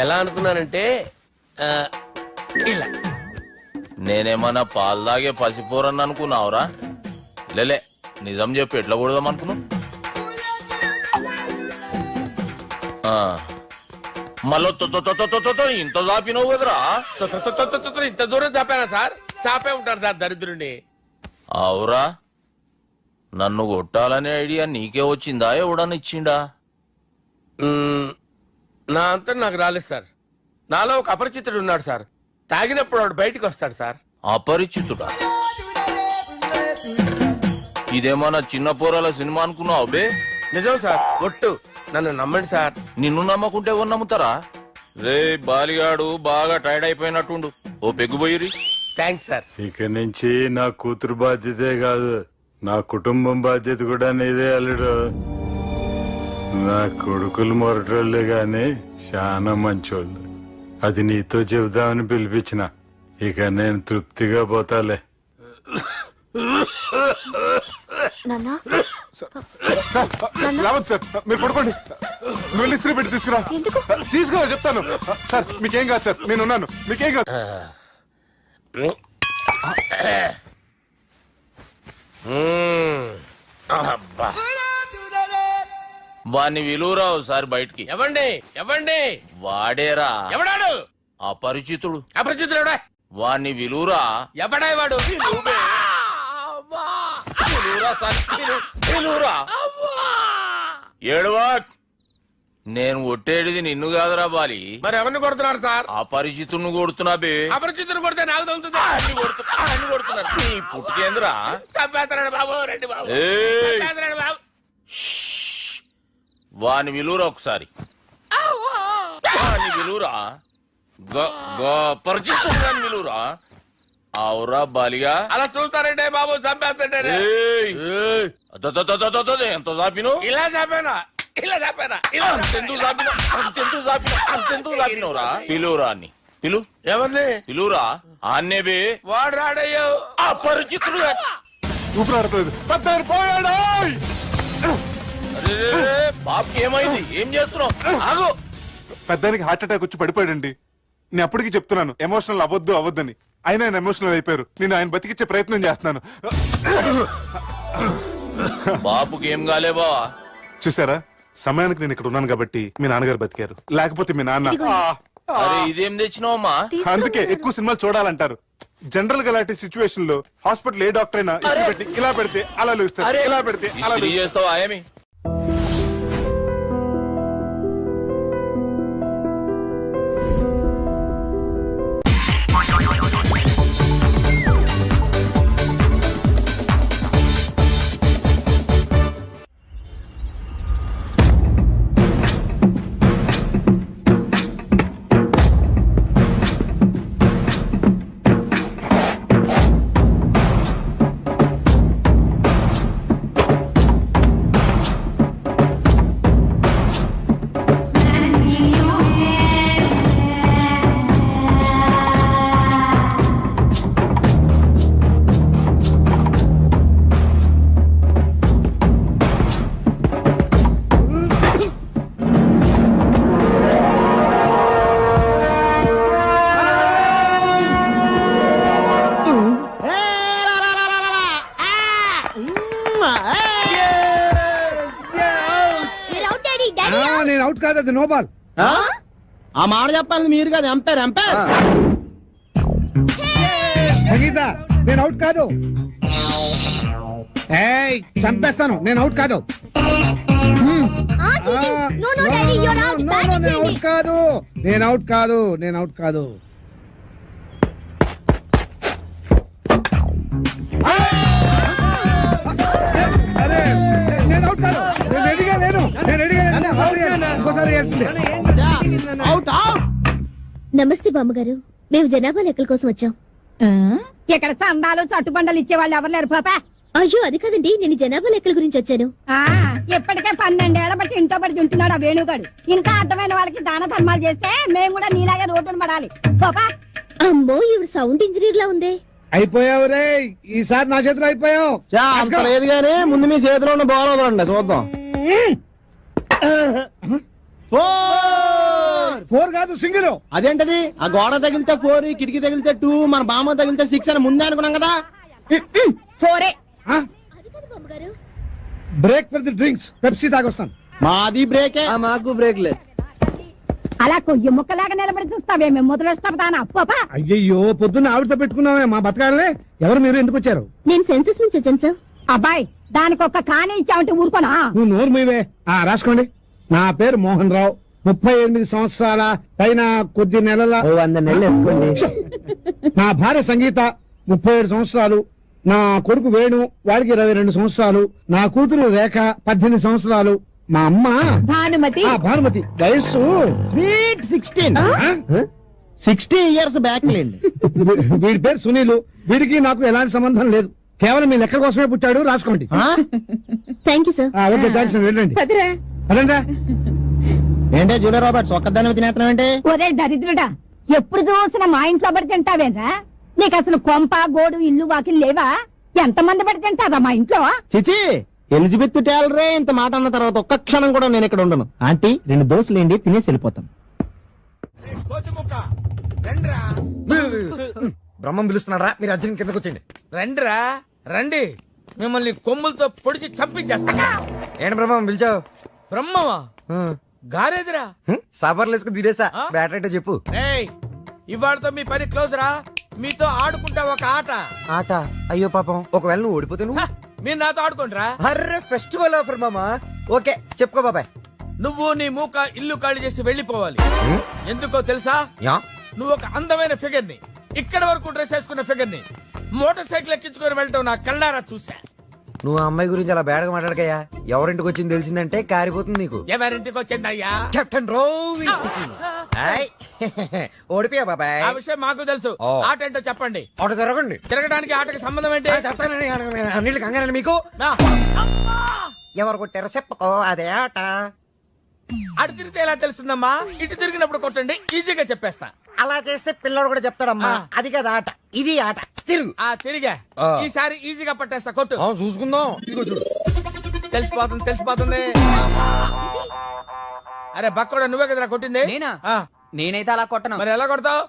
ఎలా అనుకున్నానంటే ఆ, ఇలా. నేనేమన్నా పాలు తాగే పసిపోరని అనుకున్నావురా? లేలే, నిజం చెప్పు, ఎట్లా కొడదాం అనుకున్నావు? మళ్ళీ ఇంత చాపినావు కదరా? ఇంత దూరం చాపానా సార్? చాపే ఉంటాను సార్ దరిద్రుడిని. అవురా, నన్ను కొట్టాలనే ఐడియా నీకే వచ్చిందా? ఎవడన్నా ఇచ్చిండా? నా అంతా నాకు రాలేదు సార్. నాలో ఒక అపరిచితుడు ఉన్నాడు సార్. తాగినప్పుడు వాడు బయటికి వస్తాడు సార్. అపరిచితుడా? ఇదేమన్నా చిన్న పోరాల సినిమా అనుకున్నావు బే? నిజం సార్, ఒట్టు, నన్ను నమ్మండి సార్. నిన్ను నమ్మకుంటే ఎవరు నమ్ముతారా? రే బాలిగాడు బాగా టైర్డ్ అయిపోయినట్టుండు, ఓ పెగ్గుబోయిరి. Thanks sir. ఇక నుంచి నా కూతురు బాధ్యతే కాదు, నా కుటుంబం బాధ్యత కూడా నీదే అల్లుడు. నా కొడుకులు మొరటోళ్ళే గాని చాలా మంచోళ్ళు. అది నీతో చెబుదామని పిలిపించిన. ఇక నేను తృప్తిగా పోతాలే. నాన్నా సార్ రావద్దు సార్, మీరు పడుకోండి. నువ్వు వెళ్ళి ఇస్త్రీ పెట్టి తీసుకురా. తీసుకురా చెప్తాను. సార్ మీకేం కాదు సార్, నేను ఉన్నాను, మీకేం కాదు. అబ్బా. వాణ్ణి విలువరా ఒకసారి బయటికి. ఎవండి ఎవండి? వాడేరా. ఎవడాడు? అపరిచితుడు. అపరిచితుడు ఎవడా? వాణ్ణి విలువరా. ఎవడా వాడు? విలువరా. ఏడవా. నేను కొట్టేడిది నిన్ను కాదురా బాలి. మరి ఎవరిని కొడుతున్నారు సార్? అపరిచితుడిని కొడుతున్నా బే. అపరిచితుడు కొడితే నాకు తగులుతుంది. అన్ని కొడుతున్నారు. నీ పుట్టుకేంద్రా? చంపేస్తున్నాడు బాబు, రండి బాబు. ఏయ్, చంపేస్తున్నాడు బాబు. వాని విలువరా ఒకసారి. వాని విలువరా. పరిచితుడు విలువరా. అవురా బాలిగా. అలా చూస్తారంటే బాబు, చంపేస్తాడే. ఎంత చాపిను? ఇలా చంపానా? ఇలా చంపానా? అంతెందుకు చాపినవురా? పిలువురా అని. పిలు ఎవరిని? పిలువురా. అన్నేబి వాడు రాడయ్యో అపరిచితుడు. ఊపిరాడట్లేదు. పెద్దాయన పోయాడు. బాబుకి ఏమైంది? ఏం చేస్తున్నావు? ఆగు. పెద్దానికి హార్ట్ అటాక్ వచ్చి పడిపోయాడండి. నేను అప్పటికి చెప్తున్నాను ఎమోషనల్ అవ్వద్దని. ఆయన ఎమోషనల్ అయిపోయారు. నేను ఆయన బతికిచ్చే ప్రయత్నం చేస్తున్నాను. బాబుకి ఏం కాలే బావా? చూసారా, సమయానికి నేను ఇక్కడ ఉన్నాను కాబట్టి మీ నాన్నగారు బతికారు. లేకపోతే మీ నాన్న. అరే ఇదేం తెచ్చినావమ్మా? అందుకే ఎక్కువ సినిమాలు చూడాలంటారు. జనరల్ గా అలాంటి సిచ్యువేషన్ లో హాస్పిటల్ ఏ డాక్టర్ అయినా ఇస్త్రీ పెట్టి ఇలా పెడితే అలా లూస్తారు, ఇలా పెడితే అలా చేస్తావా ఏమి? నేను అవుట్ కాదు, అది నో బాల్. ఆ మాట చెప్పాలి మీరు కదా, ఎంపైర్ ఎంపైర్. సంగీత, నేను అవుట్ కాదు. ఏయ్, చంపేస్తాను. నేను అవుట్ కాదు. అవుట్ కాదు, నేను అవుట్ కాదు, నేను అవుట్ కాదు. అరే, నేను అవుట్ కాదు. నేను రెడీగా లేను. నమస్తే బామ్మగారు, మేము జనాభా లెక్కల కోసం వచ్చాం. ఇక్కడ చందాలు చట్టుబండలు ఇచ్చే వాళ్ళు ఎవరు లేరు పాపా. అయ్యో అది కాదండి, నేను జనాభా లెక్కల గురించి వచ్చాను. ఇప్పటికే 12 ఏళ్ల బట్టి ఇంట్లో పడి తింటున్నాడు ఆ వేణుగాడు. ఇంకా అర్థమైన వాళ్ళకి దాన ధర్మాలు చేస్తే మేము కూడా నీలాగే రోడ్డును పడాలి పాపా. అమ్మో, ఇవి సౌండ్ ఇంజనీర్ లా ఉంది. అయిపోయావు రే, ఈసారి నా చేతిలో అయిపోయావు. లేదు గానీ ముందు మీ చేతిలో ఉన్న బాల్ వదలండి చూద్దాం. 4 కాదు, సింగిల్. అదేంటది? ఆ గోడ తగిలితే 4, కిటికీ తగిలితే 2, మన బామ్మ తగిలితే 6 అని ముందే అనుకున్నాం కదా. 4 break for the drinks. Pepsi తాగొస్తాను. మాది బ్రేకే. మాకు బ్రేక్ లేదు. అలా కొయ్యి ముక్కలాగా నిలబడి చూస్తావేమే మొదలెస్తాను పాపా. అయ్యయ్యో, పొద్దున్న ఆవిడతో పెట్టుకున్నామే మా బతకాలే. ఎవరు మీరు? ఎందుకు వచ్చారు? నేను సెన్సస్ నుంచి వచ్చాను సార్. అబ్బాయి, దానికి ఒక్క కానే ఇచ్చావంటే ఊరుకోనా? నువ్వు నోరు మీవే. రాసుకోండి. నా పేరు మోహన్ రావు, 38 సంవత్సరాల పైన కొద్ది నెలల. 100 నెలలు వేసుకోండి. నా భార్య సంగీత, 37 సంవత్సరాలు. నా కొడుకు వేణు, వాడికి 22 సంవత్సరాలు. నా కూతురు రేఖ, 18 సంవత్సరాలు. మా అమ్మ భానుమతి. భానుమతి, వయస్సు స్వీట్ 16. 60 ఇయర్స్ బ్యాక్ లేండి. వీడి పేరు సునీలు. వీడికి నాకు ఎలాంటి సంబంధం లేదు. కేవలం మీ లెక్క కోసమే పుట్టాడు. రాసుకోండి. Thank you sir. Okay, thanks. వెళ్ళండి. అదండా ఏంటే జూనియర్ రాబర్ట్స్ ఒక్కదాన్ని తినేస్తున్నావు ఏంటి? ఒరే దరిద్రుడా, ఎప్పుడు చూసినా మా ఇంట్లో పడి తింటావేరా? నీకు అసలు కొంప గోడు ఇల్లు వాకిలు లేవా? ఎంతమంది పడి తింటారా మా ఇంట్లో? చిచి, ఎలిజబెత్ టేలరే ఇంత మాట అన్న తర్వాత ఒక్క క్షణం కూడా నేను ఇక్కడ ఉండను. ఆంటీ, 2 దోశలు ఏంటి, తినేసి వెళ్ళిపోతాను. బ్రహ్మం పిలుస్తున్నారా? మీరు అర్జున్ కిందకు వచ్చండి. రండిరా రండి, మిమ్మల్ని కొమ్ములతో పొడిచి చంపించేస్తా. ఏంటి బ్రహ్మం పిలిచావు? బ్రహ్మమా? గారేదిరా. సాఫర్లు వేసుకుని తీరేసా. బ్యాటరీ చెప్పు. ఇవాళతో మీ పని క్లోజ్ రా. మీతో ఆడుకుంటా ఒక ఆట. ఆట? అయ్యో పాపం, ఒకవేళ నువ్వు ఓడిపోతే నువ్వు? మీరు నాతో ఆడుకుంటారా? అర్రే, ఫెస్టివల్ ఆఫర్ మామా. ఓకే, చెప్పుకో బాబాయ్. నువ్వు నీ మూక ఇల్లు ఖాళీ చేసి వెళ్ళిపోవాలి. ఎందుకో తెలుసా? నువ్వు ఒక అందమైన ఫిగర్ ని, ఇక్కడ వరకు డ్రెస్ వేసుకున్న ఫిగర్ ని మోటార్ సైకిల్ ఎక్కించుకొని వెళ్ళటం నా కళ్ళారా చూసా. నువ్వు ఆ అమ్మాయి గురించి అలా బేడగా మాట్లాడకయ్యా. ఎవరింటికి వచ్చింది తెలిసిందంటే కారిపోతుంది నీకు. ఎవరింటికి వచ్చిందయ్యా? కెప్టెన్ రోవి. ఓడిపోయా బాబాయ్. ఆ విషయం మాకు తెలుసు. ఆట ఏంటో చెప్పండి. ఆట తిరగండి. తిరగడానికి ఆటకి సంబంధం ఏంటి? చెప్తానని అన్నిళ్ళు కంగానండి మీకు. ఎవరు కొట్టారో చెప్పుకో, అదే ఆట. అటు తిరిగితే ఎలా తెలుస్తుందమ్మా? ఇటు తిరిగినప్పుడు కొట్టండి, ఈజీగా చెప్పేస్తా. అలా చేస్తే పిల్లడు కూడా చెప్తాడమ్మా అది కదా ఆట ఇది ఆట తిరుగు తిరిగా ఈసారి ఈజీగా పట్టేస్తా కొట్టు చూసుకుందాం ఇదిగో చూడు తెలిసిపోతుంది అరే బక్కడా నువ్వే కదరా కొట్టింది నేనా నేనైతే అలా కొట్టను మరి ఎలా కొడతావు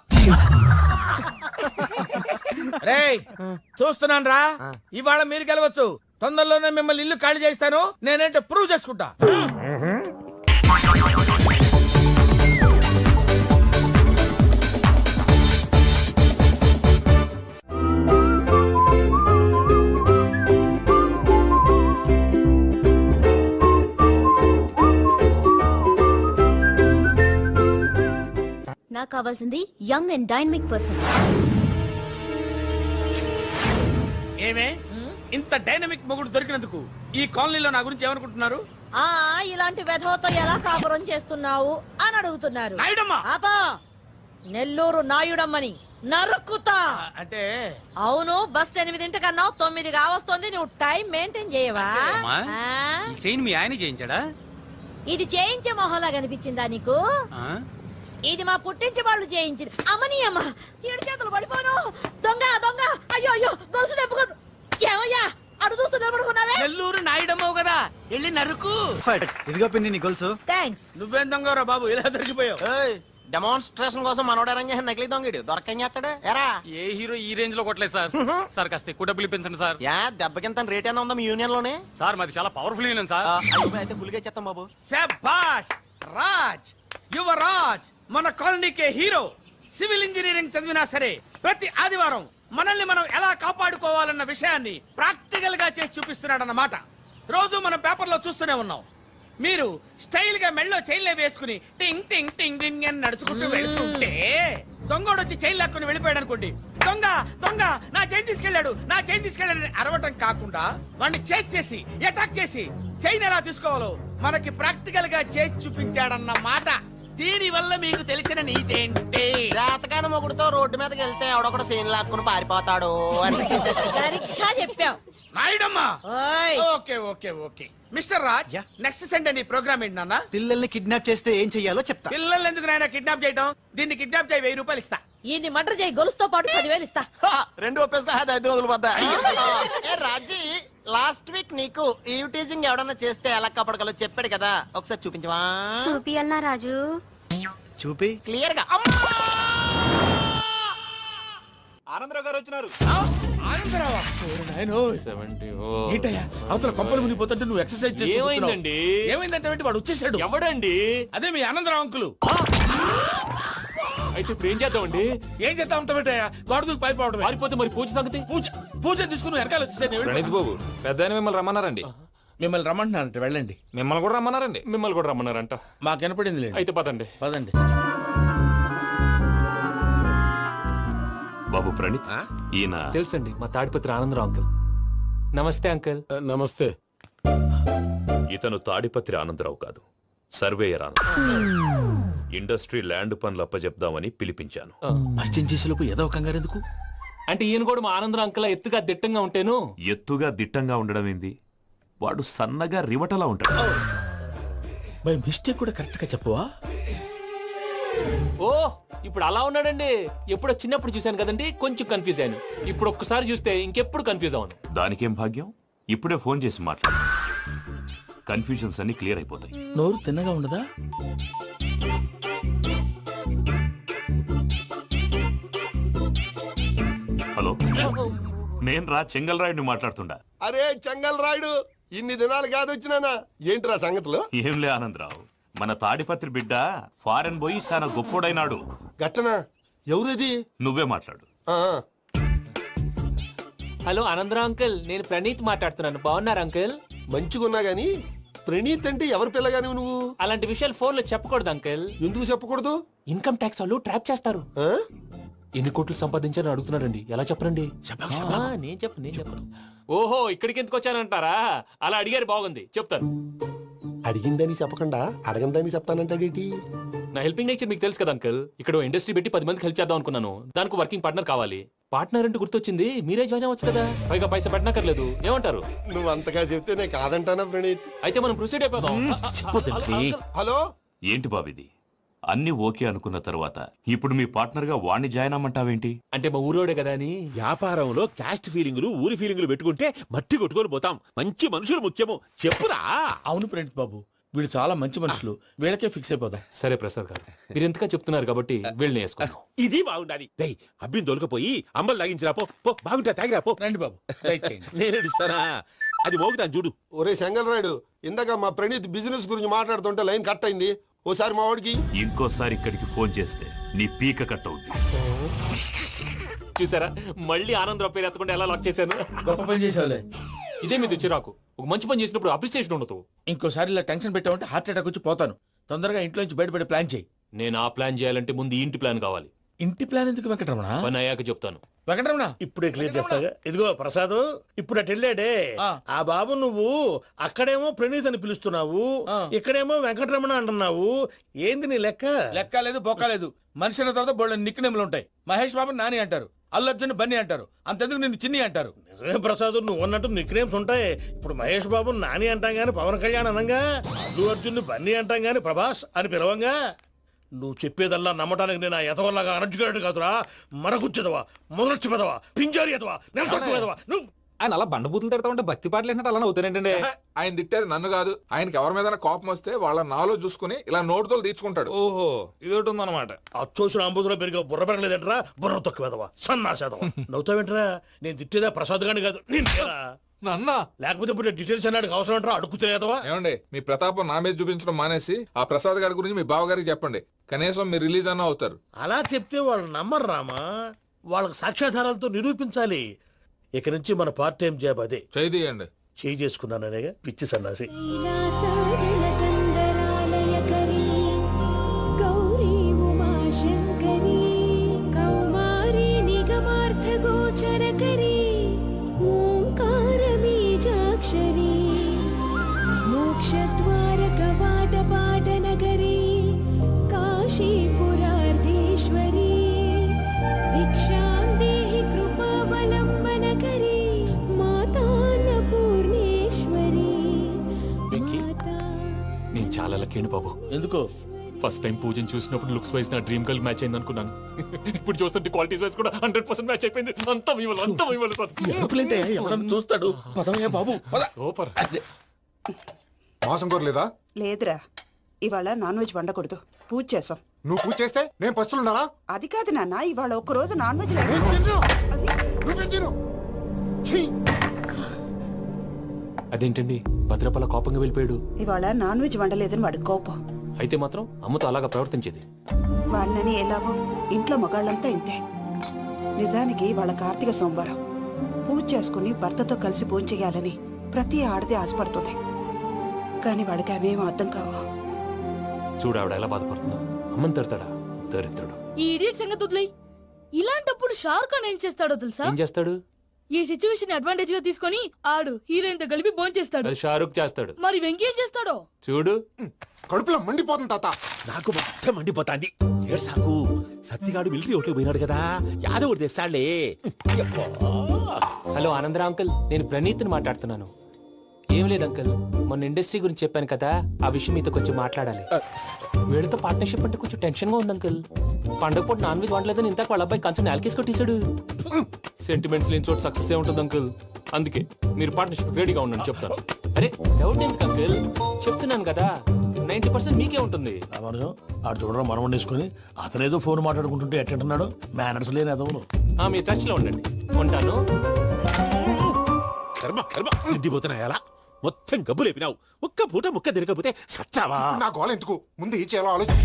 రేయ్ చూస్తున్నాను రా ఇవాళ మీరు గెలవచ్చు తొందరలోనే మిమ్మల్ని ఇల్లు ఖాళీ చేస్తాను నేనేంటో ప్రూవ్ చేసుకుంటా నాకు కావాల్సింది యంగ్ అండ్ డైనమిక్ పర్సన్. ఏమే ఇంత డైనమిక్ మొగుడు దొరికినందుకు ఈ కాలనీలో నా గురించి ఏమనుకుంటున్నారు ఇలాంటి వెధవతో ఎలా కాపురం చేస్తున్నావు అని అడుగుతున్నారు. ఆపా నెల్లూరు నాయుడమ్మని నరుక్కుతా అంటే అవును బస్ 8:00 9 కావస్తుంది. నువ్వు టైం మెయింటైన్ చేయవా? చైన్ మీ ఆయన చేయించాడా? ఇది చేయించే మొహంలా కనిపించిందా నీకు? ఇది మా పుట్టింటి వాళ్ళు చేయించింది. అమ్మని అమ్మ 7 చేతులు పడిపోను. దొంగ దొంగ అయ్యో అయ్యో గొలుసు తెప్పుకో. ఏమయ్యా అడు చూస్తూ నిలబడుకున్నావే? నెల్లూరు నాయుడమ్మవు కదా వెళ్ళి నరుకు. ఇదిగో పిన్ని నీ గొలుసు. థ్యాంక్స్. నువ్వేం దొంగరా బాబు ఇలా దొరికిపోయావు? డెమాన్స్ట్రేషన్ కోసం మనోడు అరేంజ్ చేసిన నకిలీ దొంగడు దొరకం చేస్తాడు ఎరా ఏ హీరో ఈ రేంజ్ లో కొట్టలేదు సార్. సార్ కాస్త ఎక్కువ డబ్బులు ఇప్పించండి సార్. దెబ్బకింత రేట్ అయినా ఉందా మీ యూనియన్ లోనే? సార్ మాది చాలా పవర్ఫుల్ యూనియన్ సార్. అయితే గులిగా చేస్తాం బాబు. శభాష్ రాజ్ యువరాజ్ మన కాలనీకే హీరో. సివిల్ ఇంజనీరింగ్ చదివినా సరే ప్రతి ఆదివారం మనల్ని మనం ఎలా కాపాడుకోవాలన్న విషయాన్ని ప్రాక్టికల్ గా చేసి చూపిస్తున్నాడన్నమాట. రోజు మనం పేపర్లో చూస్తూనే ఉన్నాం. మీరు స్టైల్ గా మెళ్ళో చైన్లే వేసుకుని టింగ్ టింగ్ టింగ్ టింగ్ అని నడుచుకుంటూ వెళ్తుంటే దొంగోడు వచ్చి చైన్ లాక్కుని వెళ్ళిపోయాడు అనుకోండి. దొంగ దొంగ నా చైన్ తీసుకెళ్లాడు నా చైన్ తీసుకెళ్లాడని అరవటం కాకుండా వాడిని చేజ్ చేసి అటాక్ చేసి చైన్ ఎలా తీసుకోవాలో మనకి ప్రాక్టికల్ గా చేసి చూపించాడన్న మాట. దీని వల్ల మీకు తెలిసిన నీతేంటి? జాతకాన మొగుడుతో రోడ్డు మీదకి వెళ్తే ఎవడొకడు సీన్ లాక్కుని పారిపోతాడు అని. సరిగ్గా చెప్పావు నాయుడమ్మా. Okay okay okay mister Raj next Sunday నీ ప్రోగ్రామ్ ఏంటి నాన్న? పిల్లల్ని కిడ్నాప్ చేస్తే ఏం చెయ్యాలో చెప్తా. పిల్లల్ని ఎందుకు నాయన కిడ్నాప్ చేయటం? దీన్ని కిడ్నాప్ చేయి 1000 రూపాయలు ఇస్తా. ఈ మర్డర్ చేయి గొలుసుతో పాటు 10,000 ఇస్తా. రెండు ఒప్పేసుకో 5 రోజులు పడ్డా. రాజీ లాస్ట్ వీక్ నీకు ఈవ్ టీజింగ్ ఎవడన్నా చేస్తే ఎలా కాపాడగలో చెప్పాడు కదా, ఒకసారి చూపించవా? చూపియల్నా రాజు? చూపి క్లియర్ గా. ఆనందరావు గారు వచ్చినారు. ఆనందరావా? ఏంటయ్యా అవతల కొంపలు మునిగిపోతుంటే నువ్వు ఎక్సర్సైజ్ చేస్తున్నావు. ఏమైందంటే వాడు వచ్చేసాడు. ఎవడండి? అదే మీ ఆనందరావు అంకులు. అయితే ఇప్పుడు ఏం చేద్దామండి? ఏం చేద్దాం ఉంటావేటయ్యా? గొడవకు పైపోవడం. పారిపోతే మరి పూజ సంగతి? పూజ తీసుకుని వెనకాల వచ్చేసాను. ప్రణీత్ బాబు పెద్ద మిమ్మల్ని రమ్మన్నారండి. మిమ్మల్ని రమ్మంటున్నారంట వెళ్ళండి. మిమ్మల్ని కూడా రమ్మన్నారండి. మిమ్మల్ని కూడా రమ్మన్నారంట. మాకు వినపడింది. అయితే పదండి. పదండి. బాబు ప్రణీత్ ఈయన తెలుసండి మా తాడిపత్రి ఆనందరావు అంకుల్. నమస్తే అంకుల్. నమస్తే. ఇతను తాడిపత్రి ఆనందరావు కాదు, సర్వేయర్ ఆనందరావు. ఇండస్ట్రీ ల్యాండ్ పనులు అప్పచెప్దామని పిలిపించాను. పరిచయం చేసేలోపు ఏదో కంగారు ఎందుకు? అంటే ఈయన కూడా మా ఆనందరావు అంకుల్ ఎత్తుగా దిట్టంగా ఉంటేను. ఎత్తుగా దిట్టంగా ఉండడం ఏంది, వాడు సన్నగా రివటలా ఉంటాడు. బై మిస్టేక్ కూడా కరెక్ట్ గా చెప్పవా? ఓ ఇప్పుడు అలా ఉన్నాడండి. ఎప్పుడో చిన్నప్పుడు చూశాను కదండి, కొంచెం కన్ఫ్యూజ్ అయ్యాను. ఇప్పుడు ఒక్కసారి చూస్తే ఇంకెప్పుడు కన్ఫ్యూజ్ అవ్వను. దానికేం భాగ్యం, ఇప్పుడే ఫోన్ చేసి మాట్లాడు. కన్ఫ్యూజన్స్ అన్ని క్లియర్ అయిపోతాయి. నోరు తిన్నగా ఉండదా? హలో, నేను రా చెంగల్ రాయుడిని మాట్లాడుతుండా. అరే చెంగల్ రాయుడు, ఇన్ని దినాలు కాదు వచ్చినానా? ఏంట్రా సంగతులు? ఏంలే ఆనందరావు, మన తాడిపత్రి బిడ్డ ఫారెన్ పోయి చాలా గొప్పోడైనాడు. గట్టనా? ఎవరిది? నువ్వే మాట్లాడు. హలో ఆనందరావు అంకుల్, నేను ప్రణీత్ మాట్లాడుతున్నాను. బాగున్నారు అంకుల్? మంచిగున్నా గాని ప్రణీత్ అంటే ఎవరి పిల్లగాని నువ్వు? అలాంటి విషయాలు ఫోన్ లో చెప్పకూడదు అంకుల్. ఎందుకు చెప్పకూడదు? ఇన్కమ్ ట్యాక్స్ వాళ్ళు ట్రాప్ చేస్తారు. ఎన్ని కోట్లు సంపాదించాలని అడుగుతున్నారండి. ఎలా చెప్పరండి? నేను చెప్పను. ఓహో ఇక్కడికి ఎందుకు వచ్చానంటారా? అలా అడిగారు, బాగుంది, చెప్తాను. అడిగిందని చెప్పకుండా అడగందని చెప్తానంటాడేటి? నా హెల్పింగ్ నేచర్ మీకు తెలుసు కదా అంకుల్. ఇక్కడ ఇండస్ట్రీ పెట్టి 10 మందికి హెల్ప్ చేద్దాం అనుకున్నాను. దానికి వర్కింగ్ పార్ట్నర్ కావాలి. పార్ట్నర్ అంటే గుర్తొచ్చింది, మీరే జాయిన్ అవ్వచ్చు కదా. పైగా పైసా పెట్టనక్కర్లేదు. ఏమంటారు? నువ్వు అంతగా చెప్తే నేను కాదంటానా ప్రణీత్? అయితే మనం ప్రొసీడ్ అయిపోదాం. హలో, ఏంటి బాబిది? అన్ని ఓకే అనుకున్న తర్వాత ఇప్పుడు మీ పార్ట్నర్ గా వాణ్ణి జాయిన్ అమ్మంటావేంటి? అంటే మా ఊరోడే కదా అని. వ్యాపారంలో క్యాస్ట్ ఫీలింగులు ఊరి ఫీలింగులు పెట్టుకుంటే మట్టి కొట్టుకొని పోతాం. మంచి మనుషులు ముఖ్యము చెప్పురా. అవును ప్రణీత్ బాబు, వీళ్ళు చాలా మంచి మనుషులు, వీళ్ళకే ఫిక్స్ అయిపోదాం. సరే ప్రసాద్ గారు, మీరు ఎంతగా చెప్తున్నారు కాబట్టి వీళ్ళని వేసుకున్నాం. ఇది బాగుండాలి. డేయ్ అబ్బిని దొలకపోయి అంబలు లాగించిరా పో. పో బాగుంటా తాగిరా పో. రండి బాబు, దయచేయండి. నేను ఇస్తానా? అది మోగుతాను చూడు. ఒరే చెంగల్ రాయుడు, ఇందాక మా ప్రణీత్ బిజినెస్ గురించి మాట్లాడుతుంటే లైన్ కట్ అయింది. ఓసారి మా వాడికి ఇంకోసారి ఇక్కడికి ఫోన్ చేస్తే నీ పీక కట్ అవుతుంది. చూసారా, మళ్ళీ ఆనందరావు పేరు ఎత్తకుండా ఎలా లాక్ చేశాను. గొప్ప పని చేసేవాళ్ళే. ఇదే మీద చిరాకు. ఒక మంచి పని చేసినప్పుడు అప్రిసియేషన్ ఉండదు. ఇంకోసారి ఇలా టెన్షన్ పెట్టామంటే హార్ట్ అటాక్ వచ్చి పోతాను. తొందరగా ఇంట్లో నుంచి బయటపడే ప్లాన్ చేయి. నేను ఆ ప్లాన్ చేయాలంటే ముందు ఈ ఇంటి ప్లాన్ కావాలి. ఇంటి ప్లాన్ ఎందుకు వెంకటరమణ? పని అయ్యాక చెప్తాను. వెంకటరమణ ఇప్పుడే క్లియర్ చేస్తాగా. ఇదిగో ప్రసాద్, ఇప్పుడు అటు వెళ్ళాడే ఆ బాబు, నువ్వు అక్కడేమో ప్రణీత్ అని పిలుస్తున్నావు, ఇక్కడేమో వెంకటరమణ అంటున్నావు. ఏంది నీ లెక్క? లెక్క లేదు, బొక్క లేదు. మనిషి అన్న తర్వాత బోళ్ళ నిక్నెములు ఉంటాయి. మహేష్ బాబు నాని అంటారు, అల్లు అర్జున్ బన్నీ అంటారు, అంతెందుకు నిన్ను చిన్ని అంటారు. నిజమే ప్రసాద్, నువ్వు అన్నట్టు నిక్నేమ్స్ ఉంటాయి. ఇప్పుడు మహేష్ బాబు నాని అంటాం గాని పవన్ కళ్యాణ్ అనంగా, అల్లు అర్జున్ బన్నీ అంటాం గాని ప్రభాస్ అని పిలవంగా. నువ్వు చెప్పేదల్లా నమ్మటానికి నేను ఆ ఎతవల్లాగా అనర్జుకేటెడ్ కాదురా. మరగుచ్చదవా, మొదలచ్చి పెదవా, పింజారి ఎదవా, నెలసొక్కుదవా నువ్వు. ఆయన అలా బండబూతులు తిడతా ఉంటే భక్తి పాటలు ఏంటంటే అలా అవుతానంటే. ఆయన తిట్టేది నన్ను కాదు, ఆయనకి ఎవరి మీద కోపం వస్తే వాళ్ళ నాలో చూసుకుని ఇలా నోటుతో తీర్చుకుంటాడు. ఓహో, ఇది ఒకటి ఉందన్నమాట. అచ్చోసిన అంబుధులో పెరిగే బుర్ర పెరగలేదంటరా, బుర్ర తొక్కువేదవా, సన్నాసేదవా. నవ్వుతావేంటరా? నేను తిట్టేదా ప్రసాద్ గాని కాదు, నన్న. లేకపోతే ఇప్పుడు డీటెయిల్స్ అన్నాడు అవసరం అంటారా? అడుగుతాయేదవా. ఏమండి, మీ ప్రతాపం నా మీద చూపించడం మానేసి ఆ ప్రసాద్ గారి గురించి మీ బావగారికి చెప్పండి. కనీసం మీరు రిలీజ్ అన్న అవుతారు. అలా చెప్తే వాళ్ళు నమ్మరు రామా. వాళ్ళకి సాక్ష్యాధారాలతో నిరూపించాలి. ఇక నుంచి మన పార్ట్ టైం జాబ్ అదే. చేయండి. చేయి చేసుకున్నాననేగా పిచ్చి సన్నాసి. నేను చాలా లక్కీ బాబు. ఎందుకు? ఫస్ట్ టైం పూజను చూసినప్పుడు లుక్స్ వైజ్ నా డ్రీమ్ గర్ల్ మ్యాచ్ అయింది అనుకున్నాను. ఇప్పుడు చూస్తుంటే క్వాలిటీస్ వైజ్ కూడా 100% మ్యాచ్ అయిపోయింది. అంతా చూస్తాడు. పదవయ్యా బాబు, సూపర్. మాసం కోరలేదా? లేదురా, ఇవాళ నాన్ వెజ్ వండకూడదు, పూజ చేసాం. నువ్వు పూజ చేస్తే నేను పస్తులున్నారా? అది కాదు నాన్న, ఇవాళ ఒక్కరోజు నాన్ వెజ్ అదేంటండి భద్రపల కోపంగా వెళ్ళిపోయాడు? ఇవాళ నాన్ వెజ్ వండలేదని వాడి కోపం. అయితే మాత్రం అమ్మతో అలాగా ప్రవర్తించేది. వాడినని ఎలాగో ఇంట్లో మగాళ్ళంతా ఇంతే. నిజానికి వాళ్ళ కార్తీక సోమవారం పూజ చేసుకుని భర్తతో కలిసి పూజ చేయాలని ప్రతి ఆడది ఆశపడుతుంది. కానీ వాడికి అవేమో అర్థం కావు. చూడు ఆవిడ ఎలా బాధపడుతుందో. అమ్మని తిడతాడా? దరిద్రుడు. ఈ ఇడియట్ సంగతి వదిలేయ్. ఇలాంటప్పుడు షారుఖ్ ఖాన్ ఏం చేస్తాడో తెలుసా? ఏం చేస్తాడు? ఈ సిచ్యువేషన్ అడ్వాంటేజ్ గా తీసుకొని ఆడు హీరోయిన్ తో కలిపి బోన్ చేస్తాడు. అది షారుఖ్ చేస్తాడు. మరి వెంకీ ఏం చేస్తాడో చూడు. కడుపులో మండిపోతుంది తాత. నాకు మొత్తం మండిపోతాంది. ఏడ్సాకు, సత్తిగాడు మిలిటరీ ఓట్లు పోయినాడు కదా, యాదవ్ ఒకటి తెస్తాడులే. హలో ఆనందరా అంకుల్, నేను ప్రణీత్ని మాట్లాడుతున్నాను. ఏం లేదు అంకుల్, మొన్న ఇండస్ట్రీ గురించి చెప్పాను కదా, ఆ విషయం మీతో కొంచెం మాట్లాడాలి. వీళ్ళతో పార్ట్నర్షిప్ అంటే కొంచెం టెన్షన్ గా ఉంది అంకుల్. పండగ పూట నాన్ వెజ్ వండలేదని ఇంతకు వాళ్ళ అబ్బాయి కంచెం నేలకేసి కొట్టేశాడు. సెంటిమెంట్స్ లేని చోట సక్సెస్ ఏ ఉంటుంది అంకుల్. అందుకే మీరు పార్ట్నర్షిప్ రెడీగా ఉండండి చెప్తాను. అరే డౌట్ ఎందుకు అంకుల్, చెప్తున్నాను కదా 90% మీకే ఉంటుంది. ఆడు చూడడం మనం వండేసుకుని అతనేదో ఫోన్ మాట్లాడుకుంటుంటే ఎట్టంటున్నాడు. మేనర్స్ లేని అదవును. మీ టచ్ లో ఉండండి. ఉంటాను. కర్మ కర్మ తిండిపోతున్నా ఎలా మొత్తం గబ్బు లేపినావు. ఒక్క పూట ముక్క తిరగకపోతే సచ్చావా? నా గోల ఎందుకు, ముందు ఈ చేయాలో ఆలోచించు.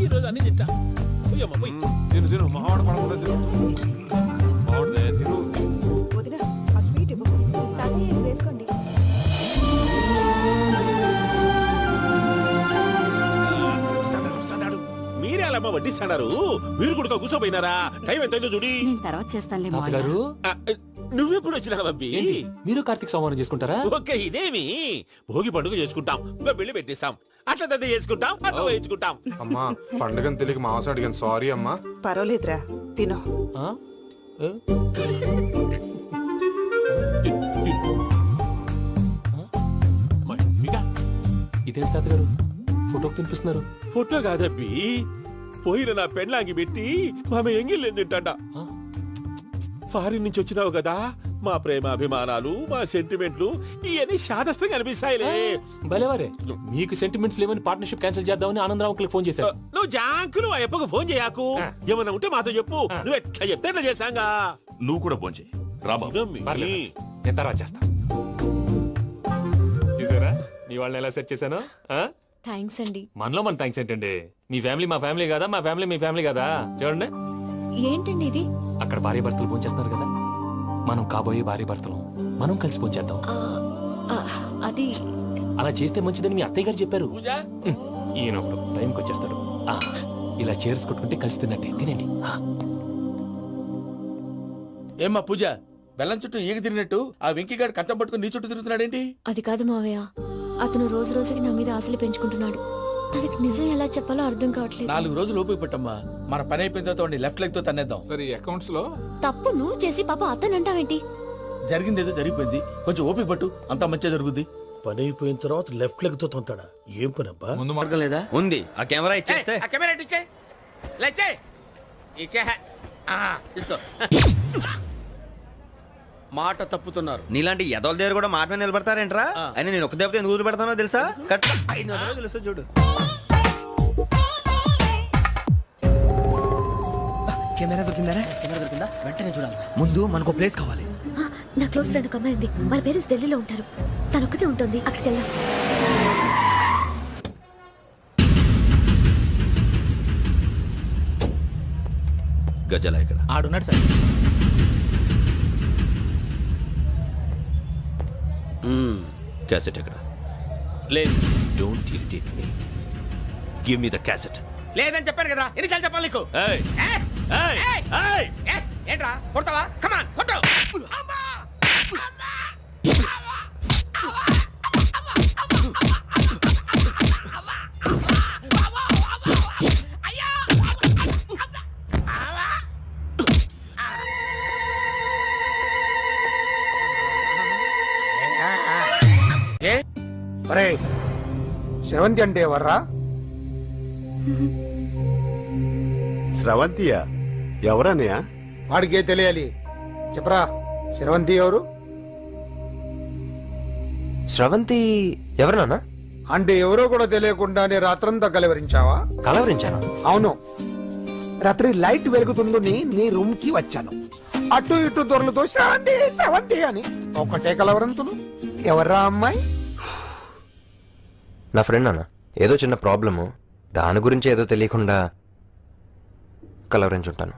ఈ రోజు అన్ని తింటా. తిను తిను, మావాడు పడకుండా తిను. వదినా, ఆ స్వీట్ ఇవ్వు. వేసుకోండి. మీరే అలా వడ్డిస్తాడారు. మీరు కూడా కూర్చోపోయినారా? టైం ఎంతైందో చూడి. తర్వాత చేస్తానులే గారు. నువ్వెప్పుడు వచ్చినా బంబి? మీరు కార్తీక్ సంహారం చేసుకుంటారా? ఓకే, ఇదేమి భోగి పండుగ చేసుకుంటాం, ఇంకా పెళ్లి పెట్టేస్తాం, అట్లా దద్ద చేసుకుంటాం, అట్లా వేయించుకుంటాం. అమ్మా పండుగని తెలియక మాంసం అడిగాను, సారీ అమ్మా. పర్వాలేదురా, తినో. ఇదేంత తాతగారు ఫోటోకి తినిపిస్తున్నారు? ఫోటో కాదబ్బి, పోయిన నా పెళ్ళాంగి పెట్టి ఆమె ఎంగిల్లేం తింటాడ. ఫారిన్ నుంచి వచ్చినావు కదా, మా ప్రేమ అభిమానాలు, మా సెంటిమెంట్లు ఇవన్నీ శాదస్తంగా అనిపిస్తాయిలే. భలేవారే, మీకు సెంటిమెంట్స్ లేవని పార్ట్నర్షిప్ క్యాన్సిల్ చేద్దామని ఆనందరావు అంకుల్ ఫోన్ చేశారు. నువ్వు జాంకులు ఆ అప్పకు ఫోన్ చేయకు. ఏమన్నా ఉంటే మాతో చెప్పు. నువ్వు ఎట్లా చెప్తే ఎట్లా చేశాంగా. నువ్వు కూడా ఫోన్ చేయి. రాబాబు నేను తర్వాత చేస్తా. చూసారా మీ వాళ్ళని ఎలా సెట్ చేశాను? థ్యాంక్స్ అండి. మనలో మన థ్యాంక్స్ ఏంటండి? మీ ఫ్యామిలీ మా ఫ్యామిలీ కదా, మా ఫ్యామిలీ మీ ఫ్యామిలీ కదా. చూడండి, ఏంటండి ఇది? అక్కడ భార్య భర్తలు ఫోన్ చేస్తున్నారు కదా, మనం కాబోయే భార్య భర్తలు మనం కలిసి ఫోన్ చేద్దాం. అది అలా చేస్తే మంచిదని మీ అత్తయ్య గారు చెప్పారు. ఈయన ఒకడు టైంకి వచ్చేస్తాడు. ఇలా చేర్స్ కొట్టుకుంటే కలిసి తిన్నట్టే. తినండి. ఏమ్మా పూజ, బెల్లం చుట్టూ ఈగ తిరిగినట్టు ఆ వెంకీగాడు కంటం పట్టుకుని నీ చుట్టూ తిరుగుతున్నాడేంటి? అది కాదు మావయ్య, అతను రోజు రోజుకి నా మీద ఆశలు పెంచుకుంటున్నాడు. తనకి నిజం ఎలా చెప్పాలో అర్థం కావట్లేదు. 4 రోజులు ఓపిక పట్టమ్మా, మన పని అయిపోయిన తర్వాత లెఫ్ట్ లెగ్ తో తన్నేద్దాం. సరే, అకౌంట్స్ లో తప్పు నువ్వు చేసి పాప అతను అంటావేంటి? జరిగిందేదో జరిగిపోయింది, కొంచెం ఓపిక పట్టు, అంతా మంచిగా జరుగుద్ది. పని అయిపోయిన తర్వాత లెఫ్ట్ లెగ్ తో తొంతాడా? ఏం పని అబ్బా? ముందు మార్గం లేదా? ఉంది. ఆ కెమెరా ఇచ్చేస్తే ఆ కెమెరా ఇచ్చే లేచే ఇచ్చే తీసుకో. మాట తప్పుతున్నారు. నీలాంటి ఎదల దగ్గర కూడా మాట మీద నిలబడతారేంట్రా? అయినా నేను ఒక దెబ్బతో ఎందుకు పెడతానో తెలుసా? కట్ 5 నిమిషాలు తెలుసు చూడు. కెమెరా దొరికిందా? కెమెరా దొరికిందా? వెంటనే చూడాలి. ముందు మనకు ప్లేస్ కావాలి. నా క్లోజ్ ఫ్రెండ్ ఒక అమ్మాయి ఉంది. వాళ్ళ పేరెంట్స్ ఢిల్లీలో ఉంటారు. తను ఒక్కతే ఉంటుంది. అక్కడికి వెళ్దాం. గజల ఇక్కడ ఆడున్నాడు సార్. క్యాసెట్ ఎక్కడ? లేదు. Don't irritate me. Give me the cassette. లేదని చెప్పాను కదా, ఎన్నిసార్లు చెప్పాలి నీకు? ఏయ్ ఏయ్ ఏయ్, ఏంట్రా కొడతావా? కమాన్ కొట్టు. శ్రవంతి అంటే ఎవర్రా? స్రవంతియా? ఎవరన్నయ్య? వాడికే తెలియాలి. చెప్పరా, శ్రవంతి ఎవరు? స్రవంతి ఎవరు నాన్న? అంటే ఎవరో కూడా తెలియకుండానే రాత్రంతా కలవరించావా? కలవరించాను. అవును, రాత్రి లైట్ వెలుగుతుందని నీ రూమ్ కి వచ్చాను. అటు ఇటు దొరలతో శ్రవంతి శ్రవంతి అని ఒకటే కలవరంతులు. ఎవర్రా అమ్మాయి? నా ఫ్రెండ్ నాన్న. ఏదో చిన్న ప్రాబ్లము, దాని గురించి ఏదో తెలియకుండా కలవరించుంటాను.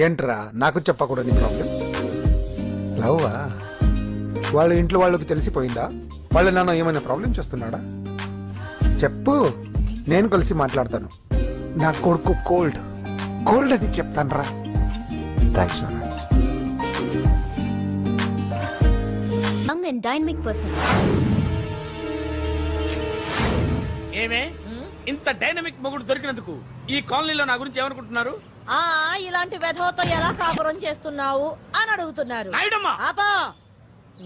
ఏంట్రా నాకు చెప్పకూడదు ప్రాబ్లం? లవ్వా? వాళ్ళ ఇంట్లో వాళ్ళకి తెలిసిపోయిందా? వాళ్ళ నాన్న ఏమైనా ప్రాబ్లం చేస్తున్నాడా? చెప్పు, నేను కలిసి మాట్లాడతాను. నా కొడుకు కోల్డ్ కోల్డ్ అని చెప్తాను రా. థ్యాంక్స్ నాన్న. Young and dynamic person. ఏమే ఇంత డైనమిక్ మొగుడు దొరికినందుకు ఈ కాలనీలో నా గురించి ఏమనుకుంటున్నారు? ఇలాంటి వెధవతో ఎలా కాపురం చేస్తున్నావు అని అడుగుతున్నారు. ఆపా,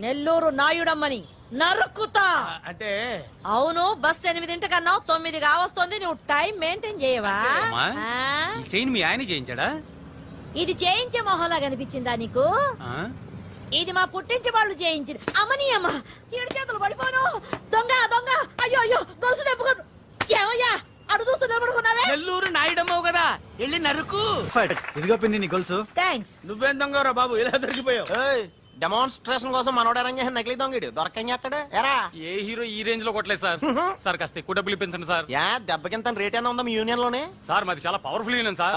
నెల్లూరు నాయుడమ్మని నరుక్కుతా. అంటే అవును, బస్ 8:00 9 కావస్తుంది. నువ్వు టైం మెయింటైన్ చేయవా? చైన్ మీ ఆయన చేయించాడా? ఇది చేయించే మొహంలా కనిపించిందా నీకు? ఇది మా పుట్టింటి వాళ్ళు చేయించింది. అమ్మని అమ్మ, 7 చేతులు పడిపోను. దొంగ దొంగ, అయ్యో అయ్యో, గొలుసు తెప్పుకో. ఏమయ్యా అడు చూస్తూ నిలబడుకున్నావే? నెల్లూరు నాయుడమ్మవు కదా, వెళ్ళి నరుకు. ఇదిగో పిన్ని నీ గొలుసు. థ్యాంక్స్. నువ్వేం దొంగరా బాబు, ఇలా దొరికిపోయావు? డెమాన్స్ట్రేషన్ కోసం మనోడు అరేంజ్ చేసిన నకిలీ దొంగడు దొరకం చేస్తాడు. ఎరా ఏ హీరో ఈ రేంజ్ లో కొట్టలేదు సార్. సార్ కాస్త ఎక్కువ డబ్బులు ఇప్పించండి సార్. యా దెబ్బకింత రేట్ అయినా ఉందా మీ యూనియన్ లోనే? సార్ మాది చాలా పవర్ఫుల్ యూనియన్ సార్.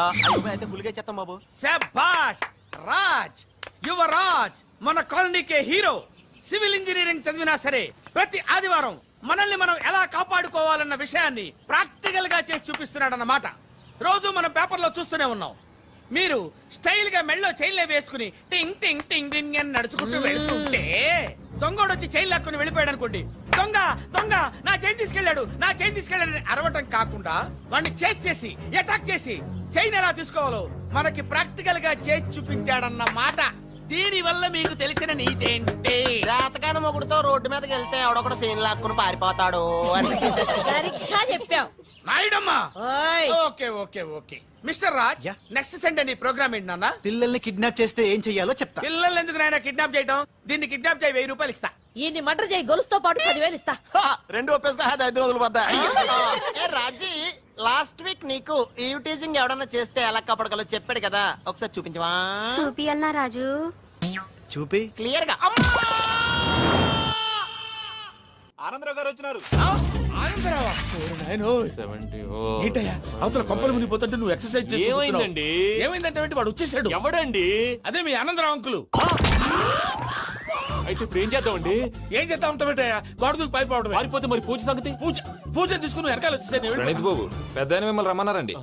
అయితే గులిగా చేస్తాం బాబు. శభాష్ రాజ్, యువరాజ్, మన కాలనీకే హీరో. సివిల్ ఇంజనీరింగ్ చదివినా సరే ప్రతి ఆదివారం మనల్ని మనం ఎలా కాపాడుకోవాలన్న విషయాన్ని ప్రాక్టికల్ గా చేసి చూపిస్తున్నాడన్నమాట. రోజు మనం పేపర్లో చూస్తూనే ఉన్నాం. మీరు స్టైల్ గా మెళ్ళో చైన్లే వేసుకుని టింగ్ టింగ్ టింగ్ టింగ్ అని నడుచుకుంటూ వెళ్తుంటే దొంగోడు వచ్చి చైన్ లాక్కుని వెళ్ళిపోయాడు అనుకోండి. దొంగ దొంగ నా చైన్ తీసుకెళ్లాడు, నా చైన్ తీసుకెళ్లాడని అరవటం కాకుండా వాడిని చేజ్ చేసి అటాక్ చేసి చైన్ ఎలా తీసుకోవాలో మనకి ప్రాక్టికల్ గా చేసి చూపించాడన్న మాట. దీని వల్ల మీకు తెలిసిన నీతేంటి? జాతకాన మొగుడుతో రోడ్డు మీదకి వెళ్తే ఎవడొకడు సీన్ లాక్కుని పారిపోతాడు అని. సరిగ్గా చెప్పావు నాయుడమ్మా. ఓయ్. Okay okay okay mister Raj, next Sunday నీ ప్రోగ్రామ్ ఏంటి నాన్న? పిల్లల్ని కిడ్నాప్ చేస్తే ఏం చెయ్యాలో చెప్తా. పిల్లల్ని ఎందుకు నాయన కిడ్నాప్ చేయటం? దీన్ని కిడ్నాప్ చేయి, 1000 రూపాయలు ఇస్తా. ఈయన్ని మటర్ చేయి, గొలుసుతో పాటు 10,000 ఇస్తా. రెండు ఒప్పేసుకో, 5 రోజులు పడ్డా. ఏ రాజీ, లాస్ట్ వీక్ నీకు ఈవ్ టీజింగ్ ఎవడన్నా చేస్తే ఎలా కాపాడగలో చెప్పాడు కదా, ఒకసారి చూపించవా? చూపియల్నా రాజు? చూపి క్లియర్ గా. ఆనందరావు గారు వచ్చినారు. ఆనందరావా? ఏంటయ్యా అవతల కొంపలు మునిగిపోతుంటే నువ్వు ఎక్సర్సైజ్ చేస్తూ ఏమైందండి? ఏమైందంటే వాడు వచ్చేసాడు. ఎవడండి? అదే మీ ఆనందరావు అంకులు. అయితే ఇప్పుడు ఏం చేద్దామండి? ఏం చేస్తా ఉంటావేటయ్యా? వాడు పైపోవడం. పారిపోతే మరి పూజ సంగతి? పూజ తీసుకుని వెనకాల వచ్చేసాను. ప్రణీత్ బాబు, పెద్ద మిమ్మల్ని రమ్మన్నారండి.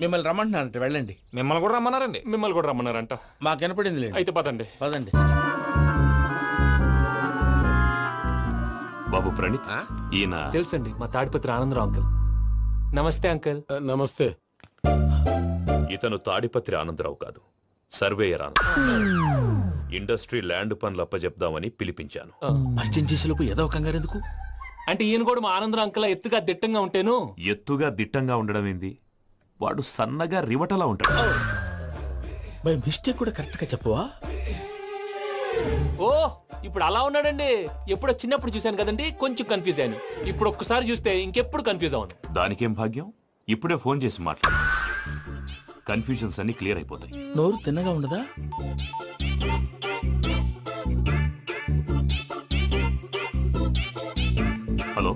మిమ్మల్ని రమ్మంటున్నారంట, వెళ్ళండి. మిమ్మల్ని కూడా రమ్మన్నారండి. మిమ్మల్ని కూడా రమ్మన్నారంట. మాకు వినపడింది. అయితే పదండి. పదండి. బాబు ప్రణీత్, ఈయన తెలుసండి, మా తాడిపత్రి ఆనందరావు అంకుల్. నమస్తే అంకుల్. నమస్తే. ఇతను తాడిపత్రి ఆనందరావు కాదు, సర్వేయర్ ఆనందరావు. ఇండస్ట్రీ ల్యాండ్ పనులు అప్పచెప్దామని పిలిపించాను. పరిచయం చేసేలోపు ఏదో కంగారు ఎందుకు? అంటే ఈయన కూడా మా ఆనందరావు అంకుల్ ఎత్తుగా దిట్టంగా ఉంటేను. ఎత్తుగా దిట్టంగా ఉండడం ఏంది? వాడు సన్నగా రివటలా ఉంటాడు. బై మిస్టేక్ కూడా కరెక్ట్ గా చెప్పవా? ఓ, ఇప్పుడు అలా ఉన్నాడండి. ఎప్పుడో చిన్నప్పుడు చూశాను కదండి, కొంచెం కన్ఫ్యూజ్ అయ్యాను. ఇప్పుడు ఒక్కసారి చూస్తే ఇంకెప్పుడు కన్ఫ్యూజ్ అవ్వను. దానికేం భాగ్యం, ఇప్పుడే ఫోన్ చేసి మాట్లాడు. కన్ఫ్యూజన్స్ అన్ని క్లియర్ అయిపోతాయి. నోరు తిన్నగా ఉండదా? హలో,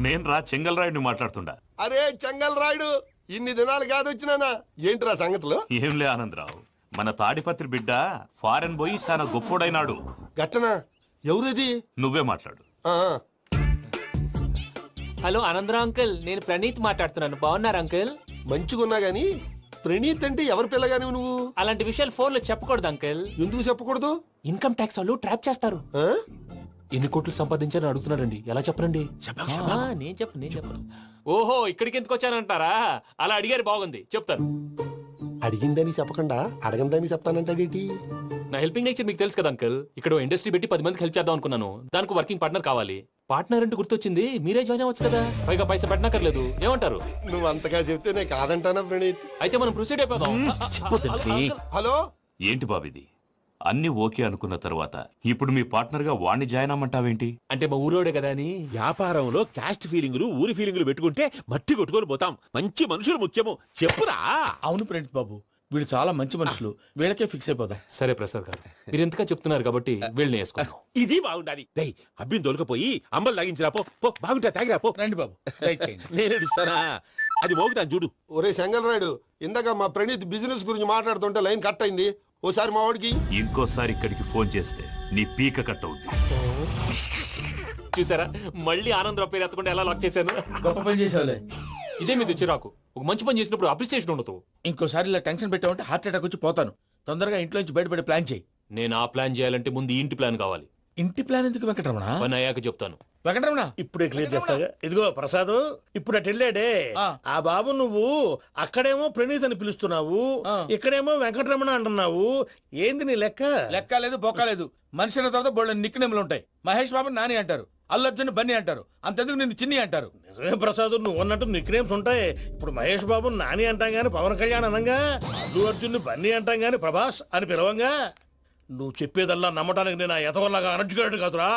నేను రా చెంగల్ రాయుడిని మాట్లాడుతుండా. అరే చెంగల్ రాయుడు, ఇన్ని దినాలు కాదు వచ్చినానా? ఏంట్రా సంగతులు? ఏంలే ఆనందరావు, మన తాడిపత్రి బిడ్డ ఫారెన్ పోయి చాలా గొప్పోడైనాడు. గట్టనా? ఎవరిది? నువ్వే మాట్లాడు. హలో ఆనందరావు అంకుల్, నేను ప్రణీత్ మాట్లాడుతున్నాను. బాగున్నారు అంకుల్? మంచిగున్నా గాని ప్రణీత్ అంటే ఎవరి పిల్లగాని నువ్వు? అలాంటి విషయాలు ఫోన్ లో చెప్పకూడదు అంకుల్. ఎందుకు చెప్పకూడదు? ఇన్కమ్ ట్యాక్స్ వాళ్ళు ట్రాప్ చేస్తారు. ఎన్ని కోట్లు సంపాదించాలని అడుగుతున్నారండి, ఎలా చెప్పరండి? నేను చెప్పను. ఓహో, ఇక్కడికి ఎందుకు వచ్చానంటారా? అలా అడిగారు, బాగుంది, చెప్తాను. అడిగిందని చెప్పకుండా అడగందని చెప్తానంటాడేటి? నా హెల్పింగ్ నేచర్ మీకు తెలుసు కదా అంకుల్. ఇక్కడ ఇండస్ట్రీ పెట్టి 10 మందికి హెల్ప్ చేద్దాం అనుకున్నాను. దానికి వర్కింగ్ పార్ట్నర్ కావాలి. పార్ట్నర్ అంటే గుర్తొచ్చింది, మీరే జాయిన్ అవ్వచ్చు కదా, పైగా పైసా పెట్టనక్కర్లేదు. ఏమంటారు? నువ్వు అంతగా చెప్తే నేను కాదంటానా ప్రణీత్? అయితే మనం ప్రొసీడ్ అయిపోదాం. హలో, ఏంటి బాబిది? అన్ని ఓకే అనుకున్న తర్వాత ఇప్పుడు మీ పార్ట్నర్ గా వాణ్ణి జాయిన్ అమ్మంటావేంటి? అంటే మా ఊరోడే కదా అని. వ్యాపారంలో క్యాస్ట్ ఫీలింగులు, ఊరి ఫీలింగులు పెట్టుకుంటే మట్టి కొట్టుకొని పోతాం. మంచి మనుషులు ముఖ్యము, చెప్పురా. అవును ప్రణీత్ బాబు, వీళ్ళు చాలా మంచి మనుషులు, వీళ్ళకే ఫిక్స్ అయిపోదాం. సరే ప్రసాద్ గారు, మీరు ఎంతగా చెప్తున్నారు కాబట్టి వీళ్ళని వేసుకుందాం. ఇది బాగుండాలి. డై అబ్బిని దొలకపోయి అంబలు తాగించిరా పో. బాగుంటా తాగిరా పో. రండి బాబు, నేను ఇస్తానా? అది మోగుతాను చూడు. ఒరే చెంగల్ రాయుడు, ఇందాక మా ప్రణీత్ బిజినెస్ గురించి మాట్లాడుతుంటే లైన్ కట్ అయింది. ఓసారి మా వాడికి ఇంకోసారి ఇక్కడికి ఫోన్ చేస్తే నీ పీక కట్ అవుతుంది. చూసారా, మళ్ళీ ఆనందరావు పేరు ఎత్తకుండా ఎలా లాక్ చేశాను. గొప్ప పని చేసేవాళ్ళే. ఇదే మీద చిరాకు. ఒక మంచి పని చేసినప్పుడు అప్రిసియేషన్ ఉండదు. ఇంకోసారి ఇలా టెన్షన్ పెట్టామంటే హార్ట్ అటాక్ వచ్చి పోతాను. తొందరగా ఇంట్లో నుంచి బయటపడే ప్లాన్ చేయి. నేను ఆ ప్లాన్ చేయాలంటే ముందు ఇంటి ప్లాన్ కావాలి. ఇంటి ప్లాన్ ఎందుకు వెంకటరమణ? పని అయ్యాక చెప్తాను. వెంకటరమణ ఇప్పుడే క్లియర్ చేస్తాగా. ఇదిగో ప్రసాద్, ఇప్పుడు అటు వెళ్ళాడే ఆ బాబు, నువ్వు అక్కడేమో ప్రణీత్ అని పిలుస్తున్నావు, ఇక్కడేమో వెంకటరమణ అంటున్నావు. ఏంది నీ లెక్క? లెక్క లేదు, బొక్క లేదు. మనిషి అన్న తర్వాత బోళ్ళ నిక్నెములు ఉంటాయి. మహేష్ బాబు నాని అంటారు, అల్లు అర్జున్ బన్నీ అంటారు, అంతెందుకు నిన్ను చిన్ని అంటారు. నిజమే ప్రసాద్, నువ్వు అన్నట్టు నిక్నేమ్స్ ఉంటాయి. ఇప్పుడు మహేష్ బాబు నాని అంటాం గాని పవన్ కళ్యాణ్ అనంగా, అల్లు అర్జున్ బన్నీ అంటాం గాని ప్రభాస్ అని పిలవంగా. నువ్వు చెప్పేదల్లా నమ్మటానికి నేను ఎతవల్లాగా అనర్జుకేటెడ్ కాదురా.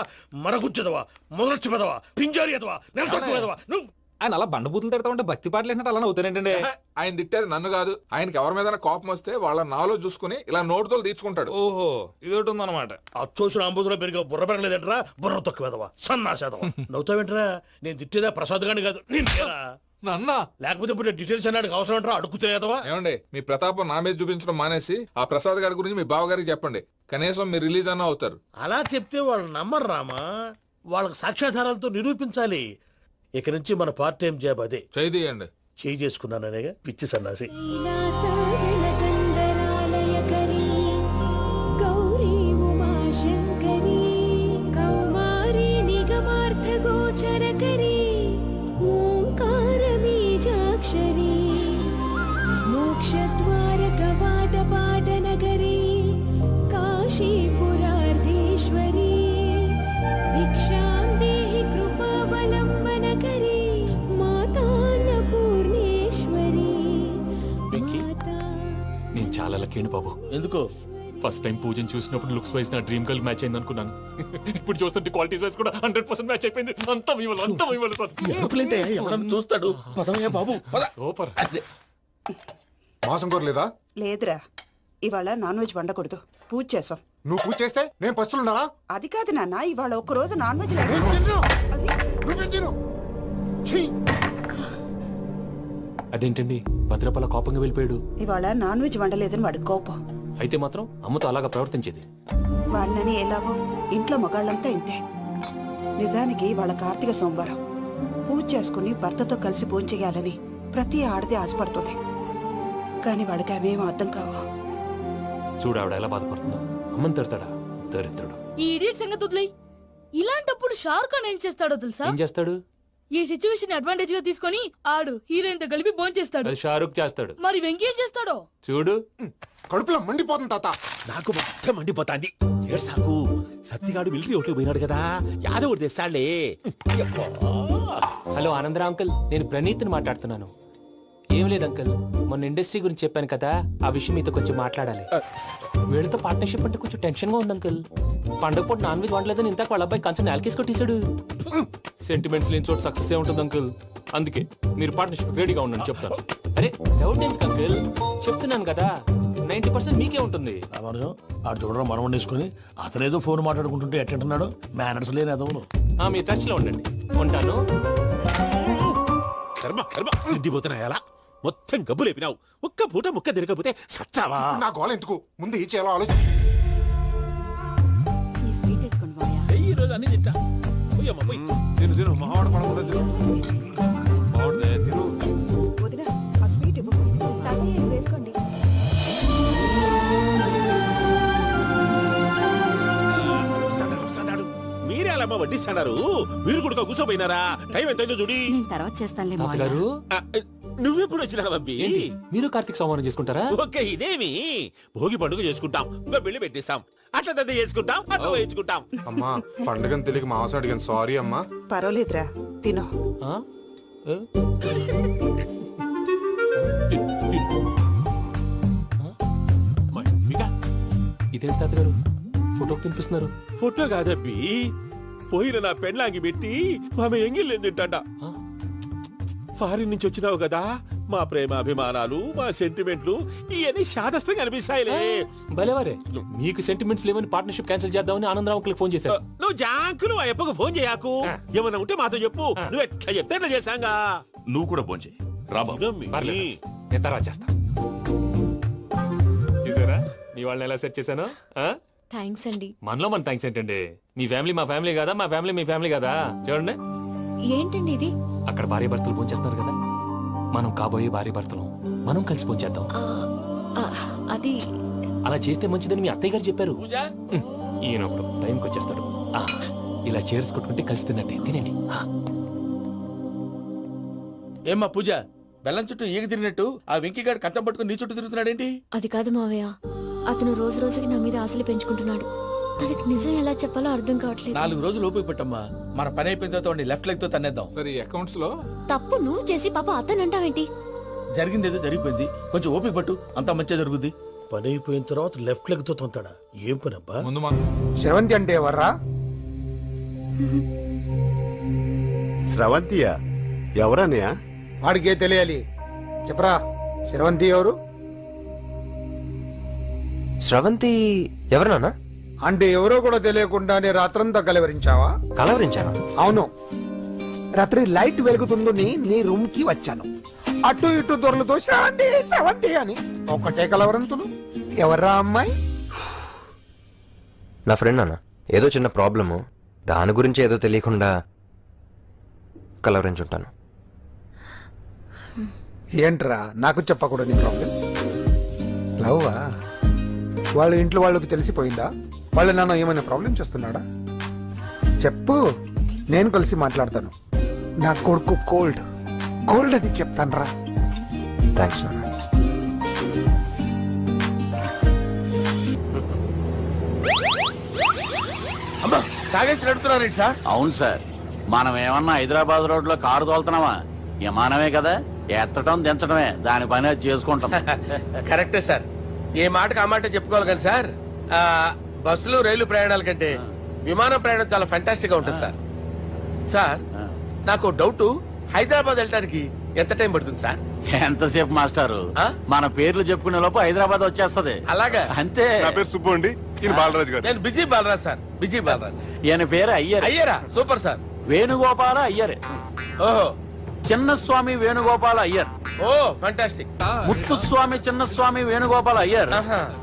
మరగుచ్చదవా, మొదలచ్చి పెదవా, పింజారి ఎదవా, నెలసొక్కుదవా. నువ్వు ఆయన అలా బండబూతులు తిడతా ఉంటే భక్తి పాటలు ఏంటంటే అలా అవుతానంటే. ఆయన తిట్టేది నన్ను కాదు, ఆయనకి ఎవరి మీద కోపం వస్తే వాళ్ళ నాలో చూసుకుని ఇలా నోటుతో తీర్చుకుంటాడు. ఓహో, ఇదొకటి ఉందన్నమాట. అచ్చోసిన అంబుధులో పెరిగే బుర్ర పెరగలేదంటరా, బుర్ర తొక్కువేదవా, సన్నాసేదవా. నవ్వుతావేంటరా? నేను తిట్టేదా ప్రసాద్ గాని కాదు, నన్నా. లేకపోతే ఇప్పుడు డీటెయిల్స్ అన్నాడు అవసరం అంటారా? అడుగుతాయేదవా. ఏమండి, మీ ప్రతాపం నా మీద చూపించడం మానేసి ఆ ప్రసాద్ గారి గురించి మీ బావగారికి చెప్పండి. కనీసం మీరు రిలీజ్ అన్న అవుతారు. అలా చెప్తే వాళ్ళు నమ్మరు రామా. వాళ్ళకి సాక్ష్యాధారాలతో నిరూపించాలి. ఇక నుంచి మన పార్ట్ టైం జాబ్ అదే. చేయండి. చేయి చేసుకున్నాననేగా పిచ్చి సన్నాసి. మోక్షద్వార కవాట పాట నగరీ కా ఎందుకు? ఫస్ట్ టైం పూజను చూసినప్పుడు లుక్స్ వైజ్ నా డ్రీమ్ గర్ల్ మ్యాచ్ అయింది అనుకున్నాను. ఇప్పుడు చూస్తుంటే క్వాలిటీస్ వైజ్ కూడా 100% మ్యాచ్ అయిపోయింది. అంతా ఇవ్వాలి సార్. ఎరుపులేంటే ఎవడన్నా చూస్తాడు. పదవయ్యా బాబు, పద. సూపర్. మాసం కోరలేదా? లేదురా, ఇవాళ నాన్ వెజ్ వండకూడదు, పూజ చేసాం. నువ్వు పూజ చేస్తే నేను పస్తులున్నారా? అది కాదు నాన్న, ఇవాళ ఒక్కరోజు నాన్ వెజ్ లేదు. అదేంటండి భద్రపల కోపంగా వెళ్ళిపోయాడు? ఇవాళ నాన్ వెజ్ వండలేదని వాడి కోపం. అయితే మాత్రం అమ్మతో అలాగా ప్రవర్తించేది. వాడినని ఎలాగో ఇంట్లో మగాళ్ళంతా ఇంతే. నిజానికి వాళ్ళ కార్తీక సోమవారం పూజ చేసుకుని భర్తతో కలిసి పూజ చేయాలని ప్రతి ఆడది ఆశపడుతుంది. కానీ వాడికి అవేమో అర్థం కావు. చూడు ఆవిడ ఎలా బాధపడుతుందో. అమ్మని తిడతాడా దరిద్రుడు. ఈ ఇడియట్ సంగతి వదిలేయ్. ఇలాంటప్పుడు షారుఖ్ ఖాన్ ఏం చేస్తాడో తెలుసా? ఏం చేస్తాడు? ఈ సిచ్యువేషన్ అడ్వాంటేజ్ గా తీసుకొని ఆడు హీరోయిన్ తో కలిపి బోన్ చేస్తాడు. అది షారుఖ్ చేస్తాడు. మరి వెంకీ ఏం చేస్తాడో చూడు. కడుపులో మండిపోతుంది తాత. నాకు మొత్తం మండిపోతాంది. ఏడ్సాకు, సత్తిగాడు మిలిటరీ ఓట్లు పోయినాడు కదా, యాదవ్ ఒకటి తెస్తాడులే. హలో ఆనందరా అంకుల్, నేను ప్రణీత్ని మాట్లాడుతున్నాను. ఏం లేదు అంకుల్, మొన్న ఇండస్ట్రీ గురించి చెప్పాను కదా, ఆ విషయం మీతో కొంచెం మాట్లాడాలి. వీళ్ళతో పార్ట్నర్షిప్ అంటే కొంచెం టెన్షన్ గా ఉంది అంకుల్. పండుగ పూట నాన్ వెజ్ వండలేదని ఇంతకు వాళ్ళ అబ్బాయి కంచెం నేలకేసి కొట్టేశాడు. సెంటిమెంట్స్ లేని చోట సక్సెస్ ఏ ఉంటుంది అంకుల్. అందుకే మీరు పార్ట్నర్షిప్ రెడీగా ఉండండి చెప్తాను. అరే డౌట్ ఎందుకు అంకుల్, చెప్తున్నాను కదా 90% మీకే ఉంటుంది. ఆడు చూడడం మనం వండేసుకుని అతనేదో ఫోన్ మాట్లాడుకుంటుంటే ఎట్టంటున్నాడు. మేనర్స్ లేని అదవును. మీ టచ్ లో ఉండండి. ఉంటాను. కర్మ కర్మ తిండిపోతున్నాయలా మొత్తం గబ్బు లేపినావు. ఒక్క పూట ముక్క తిరగకపోతే సచ్చావా? నా గోల ఎందుకు, ముందు ఈ చేయాలో ఆలోచించు. ఈ రోజు అన్ని తింటా. పోయమ్మ పోయి. తిను తిను, మావాడు పడకుండా తిను. మావాడులే తిను. వదినా, ఆ స్వీట్ ఇవ్వు. వేసుకోండి. మీరే అలా అమ్మ వడ్డిస్తున్నారు. మీరు కూడా కూర్చోపోయినారా? టైం ఎంతైందో చూడి. నేను తర్వాత చేస్తానులే మావయ్య. గారు నువ్వెప్పుడు వచ్చినా బంబి? మీరు కార్తీక సంహారం చేసుకుంటారా? ఓకే, ఇదేమి భోగి పండుగ చేసుకుంటాం, ఇంకా పెళ్లి పెట్టేస్తాం, అట్లా దద్ద చేసుకుంటాం, అట్లా వేయించుకుంటాం. అమ్మా పండుగని తెలియక మాంసం అడిగాను, సారీ అమ్మా. పర్వాలేదురా, తినో. ఇదేంటి తాతగారు ఫోటోకి తినిపిస్తున్నారు? ఫోటో కాదబ్బి, పోయిన నా పెళ్ళాంగి పెట్టి ఆమె ఎంగిల్లేం తింటాడ. ఫారిన్ నుంచి వచ్చినావు కదా, మా ప్రేమ అభిమానాలు, మా సెంటిమెంట్లు ఇవన్నీ శాదస్తంగా అనిపిస్తాయిలే. భలేవారే, మీకు సెంటిమెంట్స్ లేవని పార్ట్నర్షిప్ క్యాన్సిల్ చేద్దామని ఆనందరావు అంకుల్ ఫోన్ చేశారు. నువ్వు జాంకులు ఆ అప్పకు ఫోన్ చేయకు. ఏమన్నా ఉంటే మాతో చెప్పు. నువ్వు ఎట్లా చెప్తే ఎట్లా చేశాంగా. నువ్వు కూడా ఫోన్ చేయి. రాబాబు నేను తర్వాత చేస్తా. చూసారా మీ వాళ్ళని ఎలా సెట్ చేశాను? థ్యాంక్స్ అండి. మనలో మన థ్యాంక్స్ ఏంటండి? మీ ఫ్యామిలీ మా ఫ్యామిలీ కదా, మా ఫ్యామిలీ మీ ఫ్యామిలీ కదా. చూడండి, ఏంటండి ఇది? అక్కడ భార్య భర్తలు భోంచేస్తున్నారు కదా, మనం కాబోయే భార్య భర్తలు మనం కలిసి భోంచేద్దాం. అది అలా చేస్తే మంచిదని మీ అత్తయ్య గారు చెప్పారు. ఈయన ఒకడు టైంకి వచ్చేస్తాడు. ఇలా చేర్స్ కొట్టుకుంటే కలిసి తిన్నట్టే. తినండి. ఏమ్మా పూజ, బెల్లం చుట్టూ ఈగ తిరిగినట్టు ఆ వెంకీగాడు కంచం పట్టుకుని నీ చుట్టూ తిరుగుతున్నాడేంటి? అది కాదు మావయ్య, అతను రోజు రోజుకి నా మీద ఆశలు పెంచుకుంటున్నాడు. తనకి నిజం ఎలా చెప్పాలో అర్థం కావట్లేదు. 4 రోజులు ఓపిక పట్టమ్మా, మన పని అయిపోయిన తర్వాత లెఫ్ట్ లెగ్ తో తన్నేద్దాం. సరే అకౌంట్స్ లో తప్పు నువ్వు చేసి పాప అతను అంటావేంటి? జరిగింది ఏదో జరిగిపోయింది, కొంచెం ఓపిక పట్టు, అంతా మంచిగా జరుగుద్ది. పని అయిపోయిన తర్వాత లెఫ్ట్ లెగ్ తో తొంతాడా? ఏం పని అబ్బా? ముందు శ్రవంతి అంటే ఎవర్రా? స్రవంతియా? ఎవరన్నయ్యా? వాడికే తెలియాలి, చెప్పరా. శ్రవంతి ఎవరు? స్రవంతి ఎవరు నాన్న? అంటే ఎవరో కూడా తెలియకుండానే రాత్రంతా కలవరించావా? కలవరించాను. అవును, రాత్రి లైట్ వెలుగుతుందని నీ రూమ్ కి వచ్చాను. అటు ఇటు దొరలతో శ్రవంతి శ్రవంతి అని ఒకటే కలవరంతులు. ఎవర్రా అమ్మాయి? నా ఫ్రెండ్ నాన్న, ఏదో చిన్న ప్రాబ్లము, దాని గురించి ఏదో తెలియకుండా కలవరించుంటాను. ఏంట్రా నాకు చెప్పకూడదు నీ ప్రాబ్లం? లవ్వా? వాళ్ళ ఇంట్లో వాళ్ళకి తెలిసిపోయిందా? వాళ్ళ నాన్న ఏమైనా ప్రాబ్లం చేస్తున్నాడా? చెప్పు, నేను కలిసి మాట్లాడతాను. నా కొడుకు కోల్డ్ కోల్డ్ అని చెప్తాను రా. థ్యాంక్స్ నాన్న. అమ్మా తాగేసి నడుపుతున్నారేంటి సార్? అవును సార్, మనం ఏమన్నా హైదరాబాద్ రోడ్ లో కారు తోలుతున్నామా? విమానమే కదా, ఎత్తడం దించడమే దాని పని అది చేసుకుంటాం. కరెక్టే సార్, ఏ మాటకు ఆ మాట చెప్పుకోవాలి కానీ సార్ బస్సులు రైలు ప్రయాణాల కంటే విమానం ప్రయాణం చాలా ఫెంటాస్టిక్ గా ఉంటుంది సార్. సార్ నాకు డౌట్, హైదరాబాద్ వెళ్ళడానికి ఎంత టైం పడుతుంది సార్? ఎంతసేపు మాస్టారు, మన పేర్లు చెప్పుకునే లోపు హైదరాబాద్ వచ్చేస్తది. అలాగా? అంతే. నా పేరు సుబ్బు అండి, ఈయన బాలరాజు గారు. నేను busy Balaraj sir, busy Balaraj. ఈయన పేరు అయ్యర్. అయ్యరా? Super sir. వేణుగోపాల అయ్యర్. ఓహో. చిన్నస్వామి వేణుగోపాల అయ్యర్. Oh fantastic. ముత్తుస్వామి చిన్నస్వామి వేణుగోపాల అయ్యర్.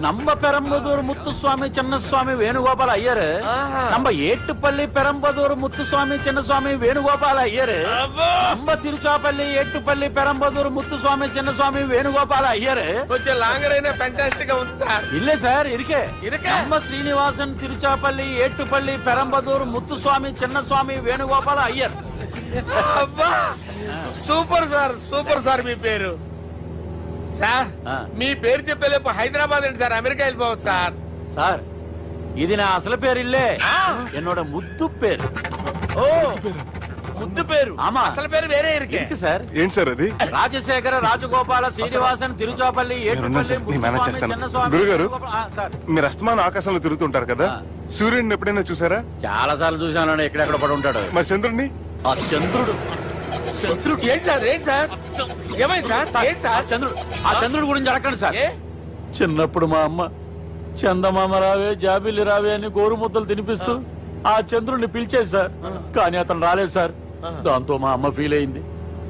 நம்ம பெரம்பதூர் முத்துசுவாமி சின்னசுவாமி வேணுகோபால ஐயர். நம்ம ஏட்டுப்பள்ளி பெரம்பதூர் முத்துசுவாமி சின்னசுவாமி வேணுகோபால ஐயர். நம்ம திருச்சாப்பள்ளி ஏட்டுப்பள்ளி பெரம்பதூர் முத்துசுவாமி சின்னசுவாமி வேணுகோபால ஐயர். కొంచెం లాంగర్ అయినా ఫంటాస్టిక్ గా ఉంది సార్. இல்ல சார் இருக்கே. நம்ம ஸ்ரீனிவாசன் திருச்சாப்பள்ளி ஏட்டுப்பள்ளி பெரம்பதூர் முத்துசுவாமி சின்னசுவாமி வேணுகோபால ஐயர். అబ్బా సూపర్ సార్, సూపర్ సార్. మీ పేరు సార్, మీ పేరు చెప్పేలేపు హైదరాబాద్ అండి సార్, అమెరికా వెళ్ళిపోవచ్చు సార్. సార్ ఇది నా అసలు పేరు ఇల్లే, என்னோட ముద్దు పేరు. ఓ ముద్దు పేరు. ఆమా, అసలు పేరు వేరే ఇருக்கு సార్. ఏంటి సార్ అది? రాజశేఖర రాజగోపాల శ్రీనివాసన్ తిరుచాపల్లి గురుగారు, మీరు అస్తమానం ఆకాశంలో తిరుగుతుంటారు కదా, సూర్యుడిని ఎప్పుడైనా చూసారా? చాలా సార్లు చూసాను, ఎక్కడెక్కడ పడి ఉంటాడు. మరి చంద్రుడిని? ఆ చంద్రుడు. చంద్రుడు ఏంటి సార్? ఏంటి సార్? ఏమైంది సార్? ఏంటి సార్? చంద్రుడు. ఆ చంద్రుడు గురించి అడగండి సార్. చిన్నప్పుడు మా అమ్మ చందమామ రావే జాబిల్లి రావే అని గోరు ముద్దలు తినిపిస్తూ ఆ చంద్రుడిని పిలిచేది సార్. కానీ అతను రాలేదు సార్. దాంతో మా అమ్మ ఫీల్ అయింది,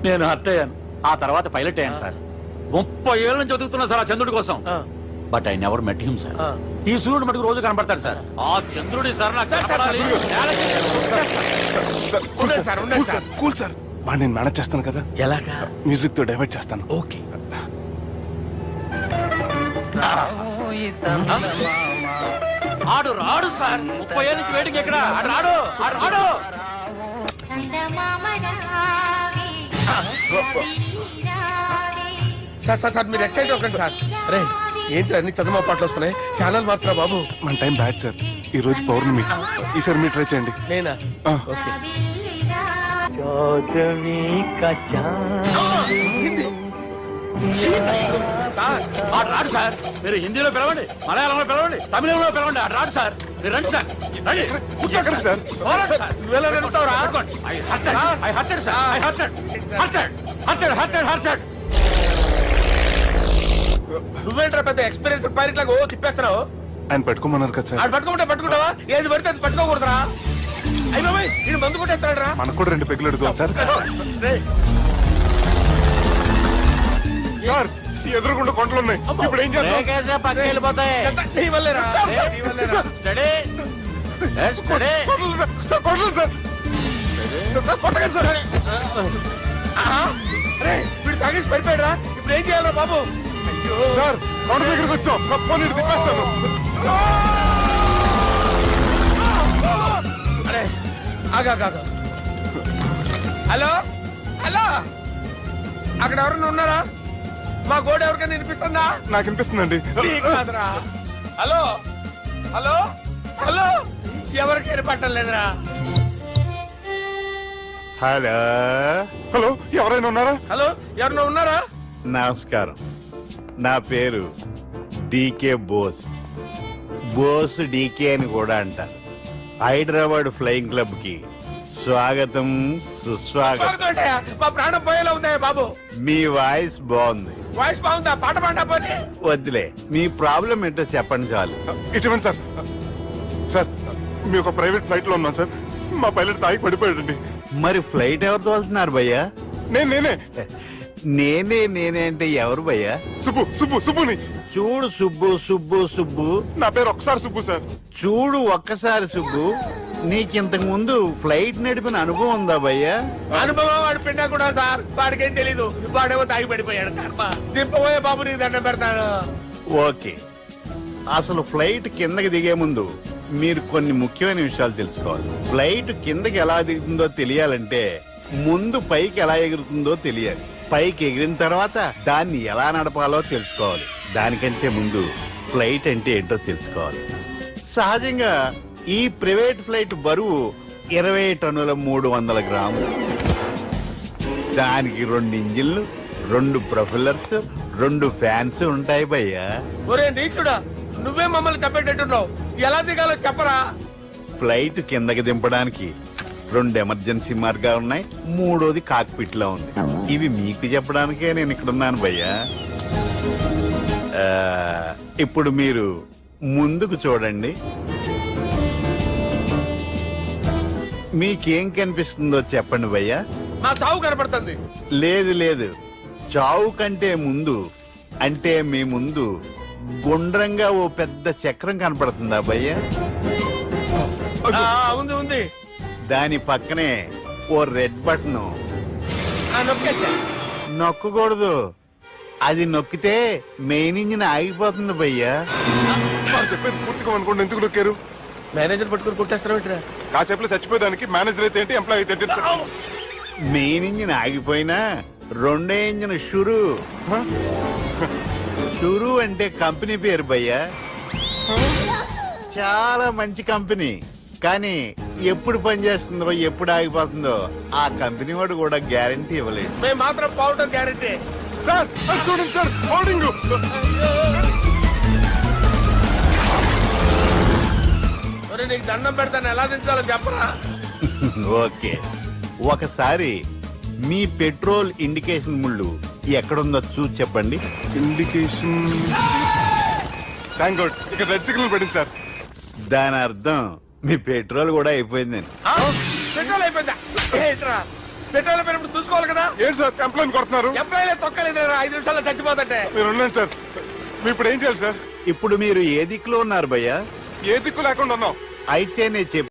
నేను హర్ట్ అయ్యాను. ఆ తర్వాత పైలట్ అయ్యాను సార్. 30 ఏళ్ళ నుంచి చదువుతున్నా సార్ ఆ చంద్రుడి కోసం. But I never met him sir. ఈ సూర్యుడు మటుకు రోజు కనబడతాడు సార్. ఆ చంద్రుడి సార్ నాకు కూల్ సార్, బాగా నేను మేనేజ్ చేస్తాను కదా. ఎలాగా? మ్యూజిక్ తో డైవర్ట్ చేస్తాను. ఓకే. ఆడు రాడు సార్. 30 ఏళ్ళ నుంచి వేటికి ఎక్కడ ఆడు రాడు. ఆడు రాడు. సార్ సార్ సార్ మీరు ఎక్సైట్ అవ్వకండి సార్. అరే ఏంటి అన్ని చదువు పాటలు వస్తున్నాయి, ఛానల్ మారుతున్నా బాబు. మన టైం బ్యాడ్ సార్, ఈ రోజు పౌర్ణమి. ఈసారి మీరు ట్రై చేయండి. నేనా? ఓకే. ఆడు రాడు సార్. మీరు హిందీలో పిలవండి, మలయాళంలో పిలవండి, తమిళంలో పిలవండి. ఆడు రాడు సార్. మీరు రండి సార్, రండి. కూర్చోకండి సార్. నువ్వేంట్రా పెద్ద ఎక్స్పీరియన్స్ పైరెట్ లాగా ఓ తిప్పేస్తున్నావు? ఆయన పట్టుకోమన్నారు కదా సార్. ఆడు పట్టుకుంటే పట్టుకుంటావా? ఏది పడితే అది పట్టుకోకూడదురా. అయ్యి బాబాయ్, ఇది మందు కొట్టేస్తాడు రా. మనకు కూడా 2 పెగ్గులు అడుగుతాం సార్. సార్ ఎదురుకుండా కొండలు ఉన్నాయి, ఇప్పుడు ఏం చేద్దాం? పక్కకి వెళ్ళిపోతాయి. నీ వల్లేరా? వీడు తాగేసి పడిపోయాడు రా. ఇప్పుడు ఏం చేయాలరా బాబు? అయ్యో సార్, కొండ దగ్గరికి వచ్చాం, పోనీ తిప్పేస్తాను. అరే ఆగా. హలో హలో, అక్కడ ఎవరన్నా ఉన్నారా? మా గోడ ఎవరికైనా వినిపిస్తుందా? నాకు వినిపిస్తుందండి. కాదురా. హలో హలో హలో, ఎవరికి వినపట్టం లేదురా. హలో హలో, ఎవరైనా ఉన్నారా? హలో, ఎవరైనా ఉన్నారా? నమస్కారం, నా పేరు డీకే బోస్. బోస్ డీకే అని కూడా అంటారు. హైదరాబాద్ ఫ్లయింగ్ క్లబ్ కి స్వాగతం సుస్వాగతం. మా ప్రాణం పోయేలా ఉందా బాబు? మీ వాయిస్ బాగుంది. వాయిస్ బాగుందా? పాట పాడా పోనీ. వద్దులే, మీ ప్రాబ్లం ఏంటో చెప్పండి చాలు. ఇటువంటి సార్, సార్ మీ ఒక ప్రైవేట్ ఫ్లైట్ లో ఉన్నాం సార్. మా పైలట్ తాగి పడిపోయాడండి. మరి ఫ్లైట్ ఎవరు తోలుతున్నారు భయ్యా? నేనే నేనే అంటే ఎవరు భయ్యా? సుబ్బుని. చూడు సుబ్బు. నా పేరు ఒకసారి సుబ్బు సార్. చూడు ఒక్కసారి సుబ్బు, నీకింతకు ముందు ఫ్లైట్ నడిపిన అనుభవం ఉందా భయ్యా? అనుభవం వాడు పిండా కూడా సార్, వాడికేం తెలీదు. వాడేమో తాగి పడిపోయాడు. దింపబోయే బాబు నీకు దండం పెడతాడు. ఓకే, అసలు ఫ్లైట్ కిందకి దిగే ముందు మీరు కొన్ని ముఖ్యమైన విషయాలు తెలుసుకోవాలి. ఫ్లైట్ కిందకి ఎలా దిగుతుందో తెలియాలంటే ముందు పైకి ఎలా ఎగురుతుందో తెలియాలి. పైకి ఎగిరిన తర్వాత దాన్ని ఎలా నడపాలో తెలుసుకోవాలి. దానికంటే ముందు ఫ్లైట్ అంటే ఏంటో తెలుసుకోవాలి. సహజంగా ఈ ప్రైవేట్ ఫ్లైట్ బరువు 20 టన్నుల 300 గ్రాములు. దానికి 2 ఇంజిన్లు, 2 ప్రొఫెల్లర్స్ 2 ఫ్యాన్స్ ఉంటాయి భయ్యా. ఒరే నీచుడా, నువ్వే మమ్మల్ని తప్పేటట్టున్నావు. ఎలా దిగాలో చెప్పరా? ఫ్లైట్ కిందకి దింపడానికి 2 ఎమర్జెన్సీ మార్గాలు ఉన్నాయి, 3వది కాక్పిట్ లో ఉంది. ఇవి మీకు చెప్పడానికే నేను ఇక్కడ ఉన్నాను భయ్యా. ఇప్పుడు మీరు ముందుకు చూడండి. మీకేం కనిపిస్తుందో చెప్పండి భయ్యా. నా చావు కనపడుతుంది. లేదు లేదు, చావు కంటే ముందు అంటే మీ ముందు గుండ్రంగా ఓ పెద్ద చక్రం కనపడుతుందా భయ్యా? ఉంది ఉంది. దాని పక్కనే ఓ రెడ్ బటన్. నొక్కకూడదు, అది నొక్కితే మెయిన్ ఇంజిన్ ఆగిపోతుంది భయ్యా. చెప్పేది పూర్తిగా అనుకోండి, ఎందుకు నొక్కారు? మేనేజర్ పట్టుకుని కుట్టేస్తారా? కాసేపులో చచ్చిపోయేదానికి మేనేజర్ అయితే ఏంటి, ఎంప్లాయ్ అయితే ఏంటి? మెయిన్ ఇంజిన్ ఆగిపోయినా 2వ ఇంజిన్ షురు. షురు అంటే కంపెనీ పేరు భయ్యా. చాలా మంచి కంపెనీ, కానీ ఎప్పుడు పనిచేస్తుందో ఎప్పుడు ఆగిపోతుందో ఆ కంపెనీ వాడు కూడా గ్యారంటీ ఇవ్వలేదు. మేము మాత్రం పౌడర్ గ్యారంటీ. సార్ చూడండి సార్, హోర్డింగ్. నీకు దండం పెడతాను, ఎలా దించాలో చెప్పరా? ఓకే, ఒకసారి మీ పెట్రోల్ ఇండికేషన్ ముళ్ళు ఎక్కడుందో చూసి చెప్పండి. ఇండికేషన్. థ్యాంక్ గాడ్, ఇక్కడ రెడ్ సిగ్నల్ పడింది సార్. దాని అర్థం మీ పెట్రోల్ కూడా అయిపోయిందని. పెట్రోల్ అయిపోయిందా? పెట్రోల్ అయిపోయినప్పుడు చూసుకోవాలి కదా. ఏంటి సార్ కంప్లైంట్ కొడుతున్నారు? ఎంప్లాయీ తొక్కలేదు, 5 నిమిషాల్లో చచ్చిపోతుంటే. మీరు ఉండండి సార్, మీరు ఇప్పుడు ఏం చేయాలి సార్? ఇప్పుడు మీరు ఏ దిక్కులో ఉన్నారు భయ్యా? ఏ దిక్కు లేకుండా ఉన్నాం. అయితే నేను